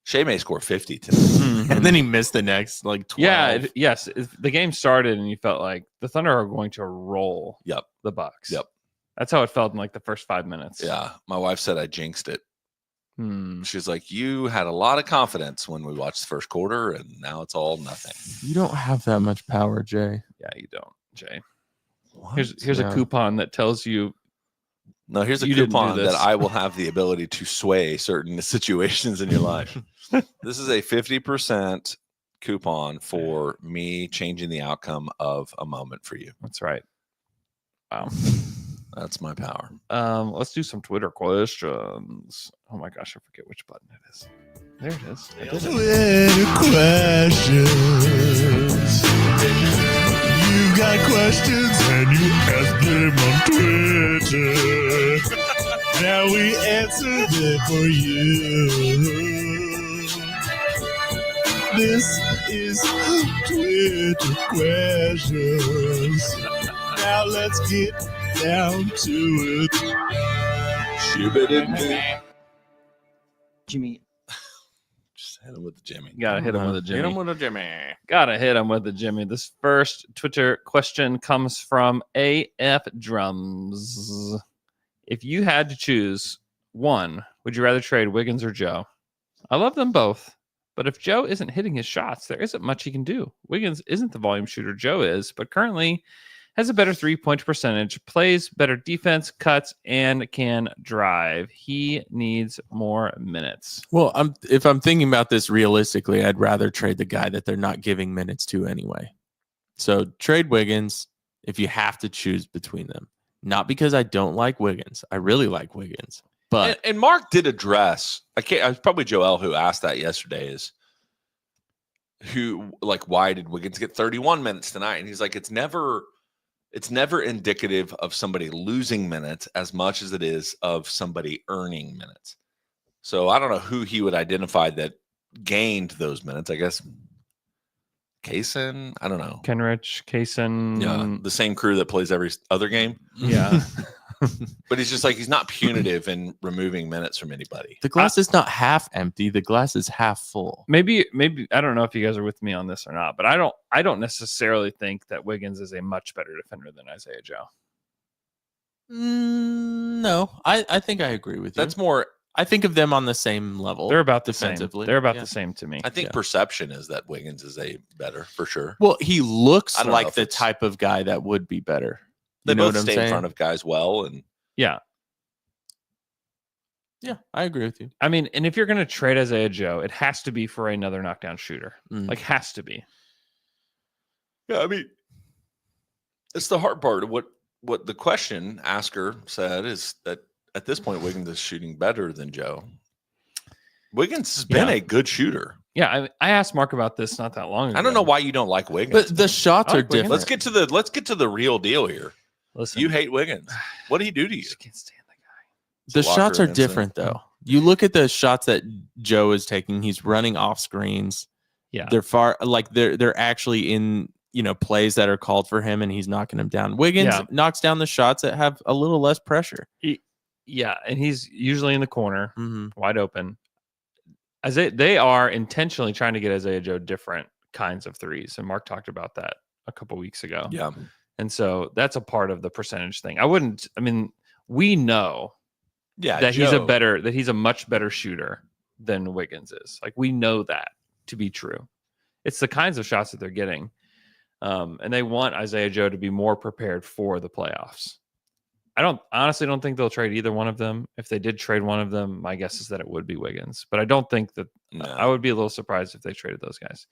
Shea may score 50 tonight. And then he missed the next like 12. Yeah. Yes. The game started and you felt like the Thunder are going to roll Yep. the Bucks. Yep. That's how it felt in like the first 5 minutes. Yeah. My wife said I jinxed it. Hmm. She's like, you had a lot of confidence when we watched the first quarter, and now it's all nothing. You don't have that much power, Jay. Yeah, you don't, Jay. What? Here's a coupon that tells you No, here's a You didn't do coupon that this. I will have the ability to sway certain situations in your life. This is a 50% coupon for me changing the outcome of a moment for you. that's right. Wow. That's my power. Let's do some Twitter questions. Oh my gosh, I forget which button it is. There it is. I did it. Questions. You got questions and you ask them on Twitter. Now we answer them for you. This is Twitter questions. Now let's get down to it. Jimmy, Just hit him with the Jimmy. You gotta hit him with a Jimmy. Hit him with a Jimmy. Gotta hit him with a Jimmy. This first Twitter question comes from AF Drums. If you had to choose one, would you rather trade Wiggins or Joe? I love them both, but if Joe isn't hitting his shots, there isn't much he can do. Wiggins isn't the volume shooter Joe is, but currently has a better 3-point percentage, plays better defense, cuts, and can drive. He needs more minutes. Well, if I'm thinking about this realistically, I'd rather trade the guy that they're not giving minutes to anyway. So trade Wiggins if you have to choose between them. Not because I don't like Wiggins. I really like Wiggins. But And Mark did address, I was probably Joel who asked that yesterday, is why did Wiggins get 31 minutes tonight? And he's like, it's never indicative of somebody losing minutes as much as it is of somebody earning minutes. So I don't know who he would identify that gained those minutes. I guess Kaysen, I don't know. Kenrich, Kaysen. Yeah, the same crew that plays every other game. Yeah. But he's just like, he's not punitive in removing minutes from anybody. the glass is not half empty. The glass is half full. Maybe I don't know if you guys are with me on this or not, but I don't necessarily think that Wiggins is a much better defender than Isaiah Joe. No, I think I agree with you. That's more, I think of them on the same level. They're about the same. defensively. They're about Yeah. the same to me. I think perception is that Wiggins is a better for sure. Well, he looks I don't know like if the it's- type of guy that would be better. They You know both what I'm stay in saying? front of guys well, and Yeah. Yeah, I agree with you. I mean, and if you're going to trade Isaiah Joe, it has to be for another knockdown shooter. Mm. Like, has to be. yeah, I mean, it's the hard part of what the question asker said is that at this point Wiggins is shooting better than Joe. Wiggins has been Yeah. a good shooter. Yeah, I asked Mark about this not that long ago. I don't know why you don't like Wiggins. But the shots I are like Wiggins. different. let's get to the real deal here. Listen, You hate Wiggins. What did he do to you? just can't stand the guy. The It's a locker shots are room incident. different though. You look at the shots that Joe is taking. He's running off screens. Yeah. They're far like they're actually in plays that are called for him, and he's knocking them down. Wiggins Yeah. knocks down the shots that have a little less pressure. Yeah, and he's usually in the corner, Mm-hmm. wide open. They are intentionally trying to get Isaiah Joe different kinds of threes, and Mark talked about that a couple weeks ago. Yeah. And so that's a part of the percentage thing. We know Yeah. that Joe- he's a much better shooter than Wiggins is. Like, we know that to be true. It's the kinds of shots that they're getting. And they want Isaiah Joe to be more prepared for the playoffs. I honestly don't think they'll trade either one of them. If they did trade one of them, my guess is that it would be Wiggins. But I don't think that No. I would be a little surprised if they traded those guys.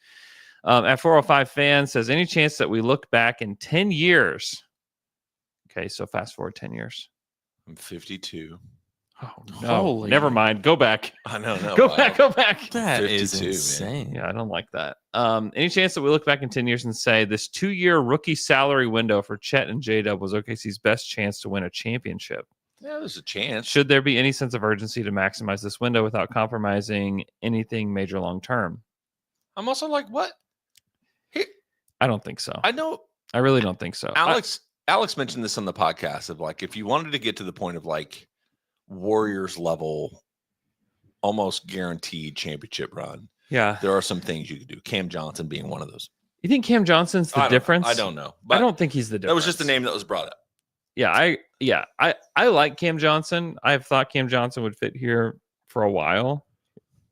At 405 fan says, any chance that we look back in 10 years? Okay, so fast forward 10 years. I'm 52. Oh, no. Holy- Never mind. Go back. I know. No, Go wow. back. Go back. That is 52, man. insane. Yeah, I don't like that. Any chance that we look back in 10 years and say this 2-year rookie salary window for Chet and J-Dub was OKC's best chance to win a championship? Yeah, there's a chance. Should there be any sense of urgency to maximize this window without compromising anything major long term? I'm also like, what? I don't think so. I know I really don't think so. Alex mentioned this on the podcast of like, if you wanted to get to the point of like Warriors level, almost guaranteed championship run, Yeah. there are some things you could do. Cam Johnson being one of those. You think Cam Johnson's the difference? I don't know. But I don't think he's the difference. that was just the name that was brought up. I like Cam Johnson. I've thought Cam Johnson would fit here for a while.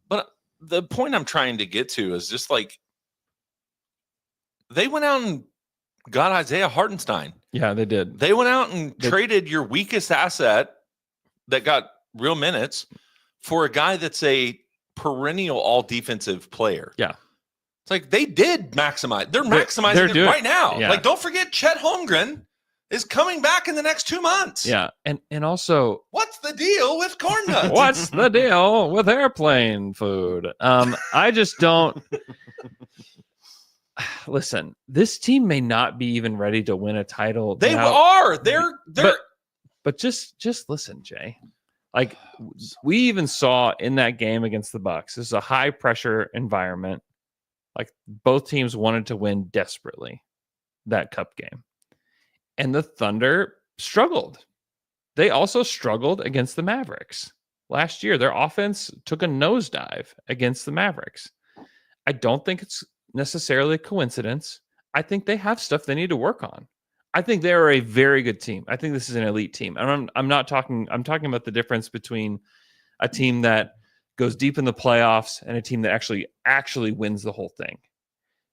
But the point I'm trying to get to is just like they went out and got Isaiah Hartenstein. Yeah, they did. They went out and traded your weakest asset that got real minutes for a guy that's a perennial all defensive player. Yeah. It's like they did maximize. They're They're maximizing it doing- right now. yeah. Like, don't forget Chet Holmgren is coming back in the next 2 months. Yeah. And also, What's the deal with corn nuts? what's the deal with airplane food? I just don't listen. This team may not be even ready to win a title. They now, are. They're but just listen, Jay. Like, we even saw in that game against the Bucks, this is a high pressure environment. Like, both teams wanted to win desperately that cup game, and the Thunder struggled. They also struggled against the Mavericks last year. Their offense took a nosedive against the Mavericks. I don't think it's necessarily a coincidence. I think they have stuff they need to work on. I think they are a very good team. I think this is an elite team. And I'm talking about the difference between a team that goes deep in the playoffs and a team that actually wins the whole thing.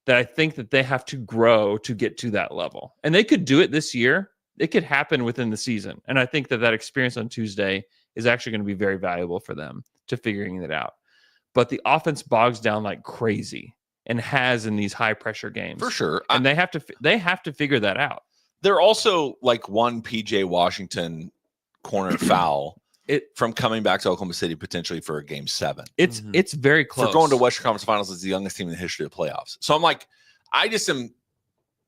That I think that they have to grow to get to that level. And they could do it this year. It could happen within the season. And I think that experience on Tuesday is actually going to be very valuable for them to figuring it out. But the offense bogs down like crazy and has in these high pressure games. for sure. And they have to figure that out. They're also like one PJ Washington corner foul from coming back to Oklahoma City potentially for a game 7. It's very close. For going to Western Conference Finals as the youngest team in the history of the playoffs. So I'm like, I just am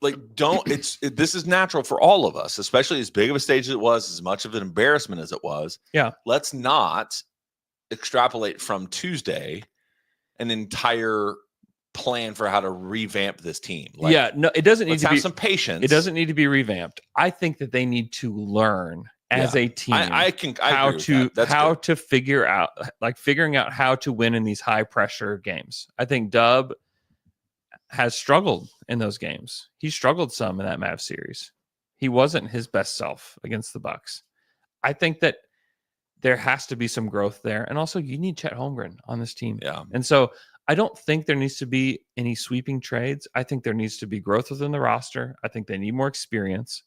like, this is natural for all of us, especially as big of a stage as it was, as much of an embarrassment as it was. Yeah. Let's not extrapolate from Tuesday an entire plan for how to revamp this team. Like, no, it doesn't need let's to have be some patience. It doesn't need to be revamped. I think that they need to learn as a team I agree with that. That's good. to figure out, like figuring out how to win in these high pressure games. I think Dub has struggled in those games. He struggled some in that Mavs series. He wasn't his best self against the Bucks. I think that there has to be some growth there. And also, you need Chet Holmgren on this team. Yeah. And so I don't think there needs to be any sweeping trades. I think there needs to be growth within the roster. I think they need more experience.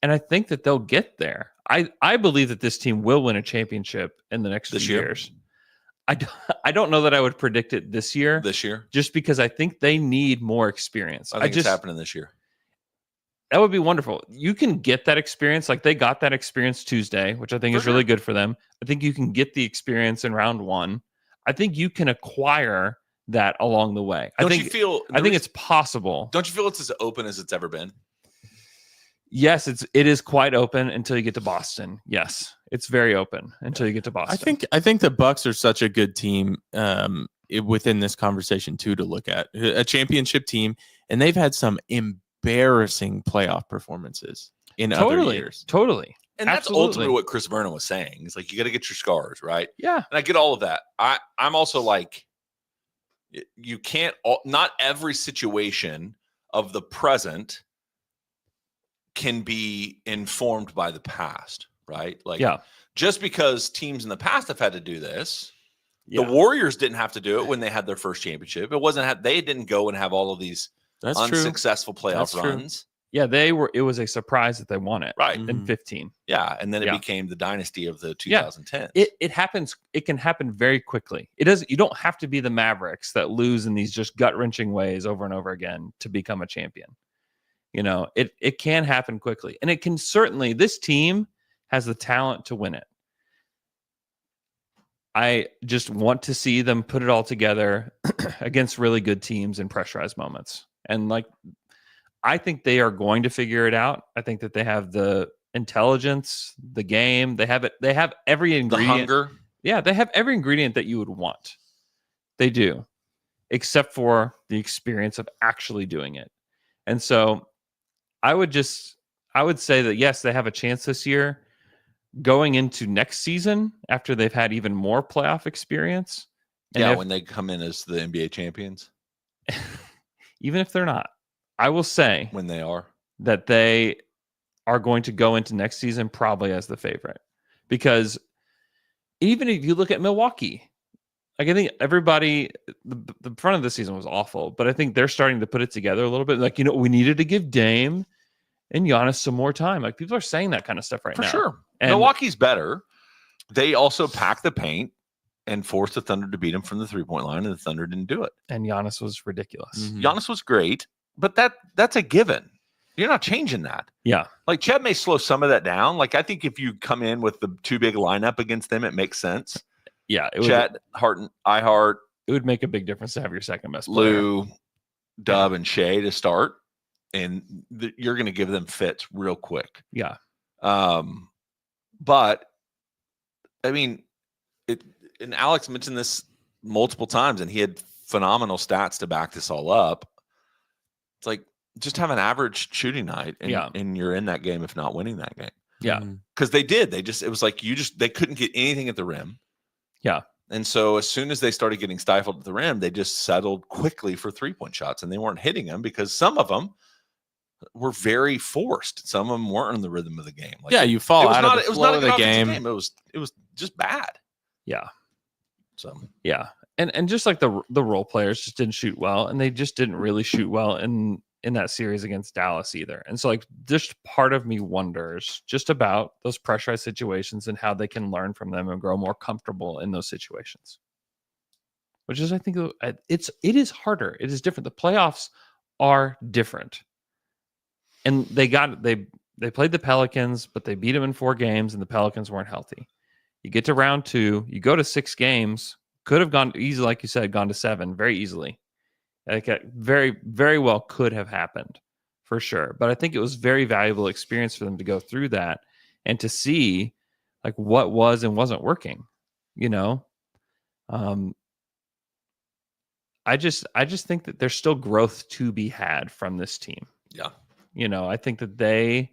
And I think that they'll get there. I believe that this team will win a championship in the next This few year? years. I don't know that I would predict it this year, This year? just because I think they need more experience. I think it's happening this year. That would be wonderful. You can get that experience. Like they got that experience Tuesday, which I think is really good for them. I think you can get the experience in round 1. I think you can acquire that along the way. I think it's possible. Don't you feel it's as open as it's ever been? Yes, it is quite open until you get to Boston. Yes, it's very open until you get to Boston. I think the Bucks are such a good team within this conversation too to look at. A championship team, and they've had some embarrassing playoff performances in other years. Totally. And that's ultimately what Chris Vernon was saying. He's like, you got to get your scars, right? Yeah. And I get all of that. I'm also like, you can't, not every situation of the present can be informed by the past, right? Like, just because teams in the past have had to do this, the Warriors didn't have to do it when they had their first championship. It wasn't, they didn't go and have all of these unsuccessful playoff runs. Yeah, it was a surprise that they won it in 15. Yeah, and then it became the dynasty of the 2010s. It happens. It can happen very quickly. You don't have to be the Mavericks that lose in these just gut-wrenching ways over and over again to become a champion. You know, it can happen quickly, and it can certainly. This team has the talent to win it. I just want to see them put it all together against really good teams in pressurized moments, and I think they are going to figure it out. I think that they have the intelligence, the game. They have it. They have every ingredient. The hunger. Yeah, they have every ingredient that you would want. They do, except for the experience of actually doing it. And so I would say that, yes, they have a chance this year. Going into next season, after they've had even more playoff experience. And when they come in as the NBA champions. Even if they're not. I will say when they are that they are going to go into next season probably as the favorite, because even if you look at Milwaukee, I think everybody, the front of the season was awful, but I think they're starting to put it together a little bit. We needed to give Dame and Giannis some more time. People are saying that kind of stuff right now. For sure. And Milwaukee's better. They also packed the paint and forced the Thunder to beat them from the 3-point line, and the Thunder didn't do it. And Giannis was ridiculous. Mm-hmm. Giannis was great. But that's a given. You're not changing that. Yeah. Chet may slow some of that down. I think if you come in with the too big lineup against them, it makes sense. Yeah. Chet, Harden, Ihart. It would make a big difference to have your second best player. Lou, Dub, and Shea to start. And you're going to give them fits real quick. Yeah. But, I mean, and Alex mentioned this multiple times, and he had phenomenal stats to back this all up. It's like, just have an average shooting night and you're in that game, if not winning that game. Yeah. Because they did. It was like they couldn't get anything at the rim. Yeah. And so as soon as they started getting stifled at the rim, they just settled quickly for 3-point shots, and they weren't hitting them because some of them were very forced. Some of them weren't in the rhythm of the game. You fall out of the flow of the game. It was just bad. Yeah. So yeah. And just like the role players just didn't shoot well, and they just didn't really shoot well in that series against Dallas either. And so just part of me wonders just about those pressurized situations and how they can learn from them and grow more comfortable in those situations. Which is, I think, it is harder. It is different. The playoffs are different. And they played the Pelicans, but they beat them in 4 games, and the Pelicans weren't healthy. You get to round 2, you go to 6 games. Could have gone easily, like you said, gone to 7 very easily. Very, very well could have happened for sure. But I think it was very valuable experience for them to go through that and to see what was and wasn't working. I just think that there's still growth to be had from this team. Yeah. I think that they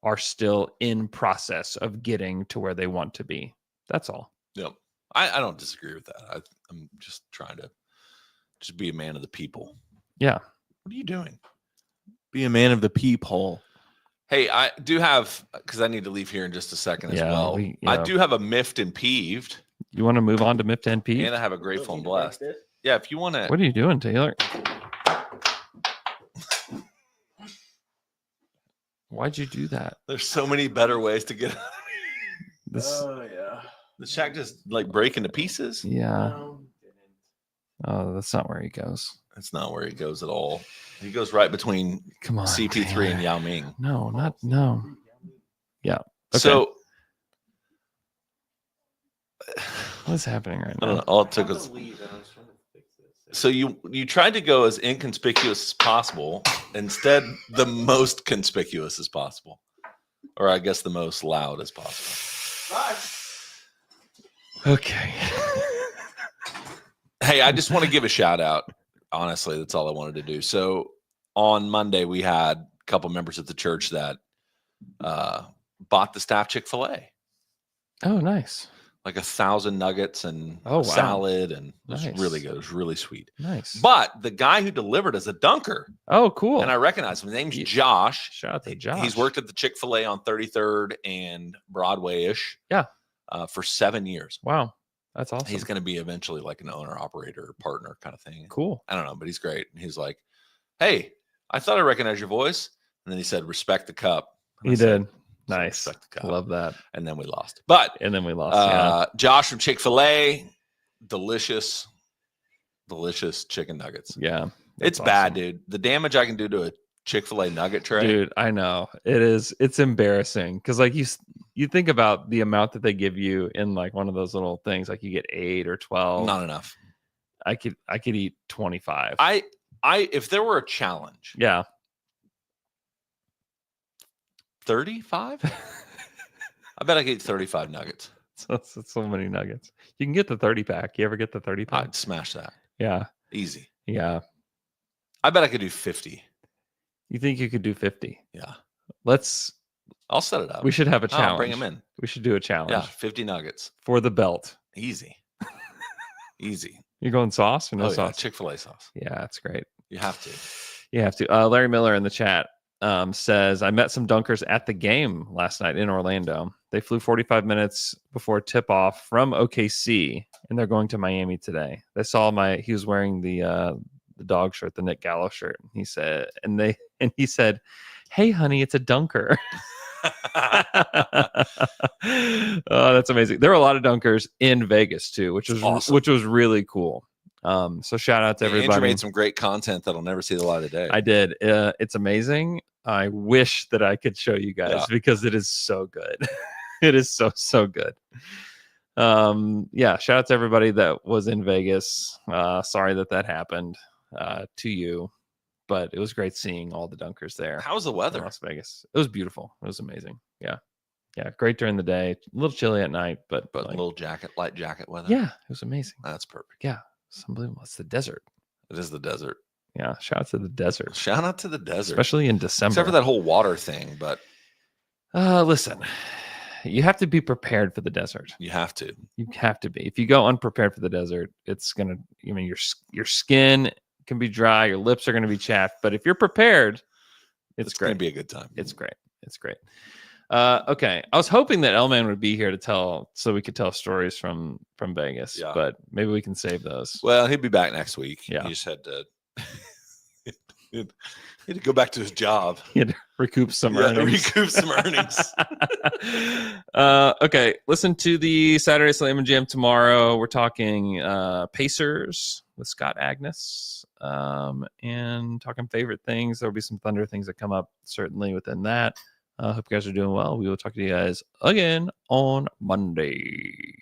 are still in process of getting to where they want to be. That's all. Yep. I don't disagree with that. I'm just trying to just be a man of the people. Yeah. What are you doing? Be a man of the peephole. Hey, I do have, because I need to leave here in just a second as well. I do have a miffed and peeved. You want to move on to miffed and peeved? And I have a grateful and blessed. Yeah, if you want to. What are you doing, Taylor? Why'd you do that? There's so many better ways to get This, the shack just like breaking to pieces. yeah. Oh, that's not where he goes. That's not where he goes at all. He goes right between Come on, CP3 Taylor. and Yao Ming. No. Yeah. Okay. So What's happening right I don't now? know. All it took was. So you tried to go as inconspicuous as possible. Instead, the most conspicuous as possible, or I guess the most loud as possible. Okay. Hey, I just want to give a shout out. Honestly, that's all I wanted to do. So on Monday, we had a couple members of the church that bought the staff Chick-fil-A. Oh, nice. Like 1,000 nuggets and Oh, wow. salad, and it was Nice. really good. It was really sweet. Nice. But the guy who delivered is a dunker, Oh, cool. and I recognize him. His name's Josh. Shout out to Josh. He's worked at the Chick-fil-A on 33rd and Broadway-ish. Yeah. For 7 years. Wow. That's awesome. He's going to be eventually like an owner, operator, partner kind of thing. Cool. I don't know, but he's great. And he's like, "Hey, I thought I recognized your voice." And then he said, "Respect the cup." And He I said, did. Nice. "Respect the cup." Love that. And then we lost. But And then we lost. Josh from Chick-fil-A, delicious chicken nuggets. Yeah. It's bad, dude. The damage I can do to a Chick-fil-A nugget tray. Dude, I know. It's embarrassing because like you think about the amount that they give you in like one of those little things, like you get 8 or 12. Not enough. I could eat 25. I if there were a challenge, Yeah. 35? I bet I could eat 35 nuggets. That's so many nuggets. You can get the 30 pack. You ever get the 30 pack? I'd smash that. Yeah. Easy. Yeah. I bet I could do 50. You think you could do 50? Yeah. I'll set it up. We should have a challenge. I'll bring them in. We should do a challenge. Yeah, 50 nuggets. For the belt. Easy. Easy. You're going sauce or no Oh, yeah, sauce? Chick-fil-A sauce. Yeah, that's great. You have to. You have to. Larry Miller in the chat says, I met some dunkers at the game last night in Orlando. They flew 45 minutes before tip-off from OKC, and they're going to Miami today. They saw he was wearing the dog shirt, the Nick Gallo shirt. He said, he said, "Hey, honey, it's a dunker." Oh, that's amazing. There were a lot of dunkers in Vegas too, which was awesome. Which was really cool. So shout out to everybody. Andrew made some great content that'll never see the light of day. I did. It's amazing. I wish that I could show you guys because it is so good. It is so good. Yeah, shout out to everybody that was in Vegas. Sorry that happened to you, but it was great seeing all the dunkers there. How was the weather? Las Vegas. It was beautiful. It was amazing. Yeah. Great during the day. A little chilly at night, but like, a little light jacket weather. Yeah, it was amazing. That's perfect. Yeah, it's unbelievable. It's the desert. It is the desert. Yeah, shout out to the desert. Shout out to the desert, especially in December. Except for that whole water thing, but listen, you have to be prepared for the desert. You have to. You have to be. If you go unprepared for the desert, it's gonna. I mean, your skin can be dry, your lips are gonna be chapped. But if you're prepared, it's great. Gonna be a good time. It's great. It's great. Okay, I was hoping that Elman would be here to tell, so we could tell stories from Vegas. Yeah. But maybe we can save those. Well, he'll be back next week. Yeah. He just had to. He had to go back to his job. He had to recoup some earnings. Recoup some earnings. Okay, listen to the Saturday Slam and Jam tomorrow. We're talking Pacers with Scott Agnes and talking favorite things. There'll be some Thunder things that come up certainly within that. Hope you guys are doing well. We will talk to you guys again on Monday.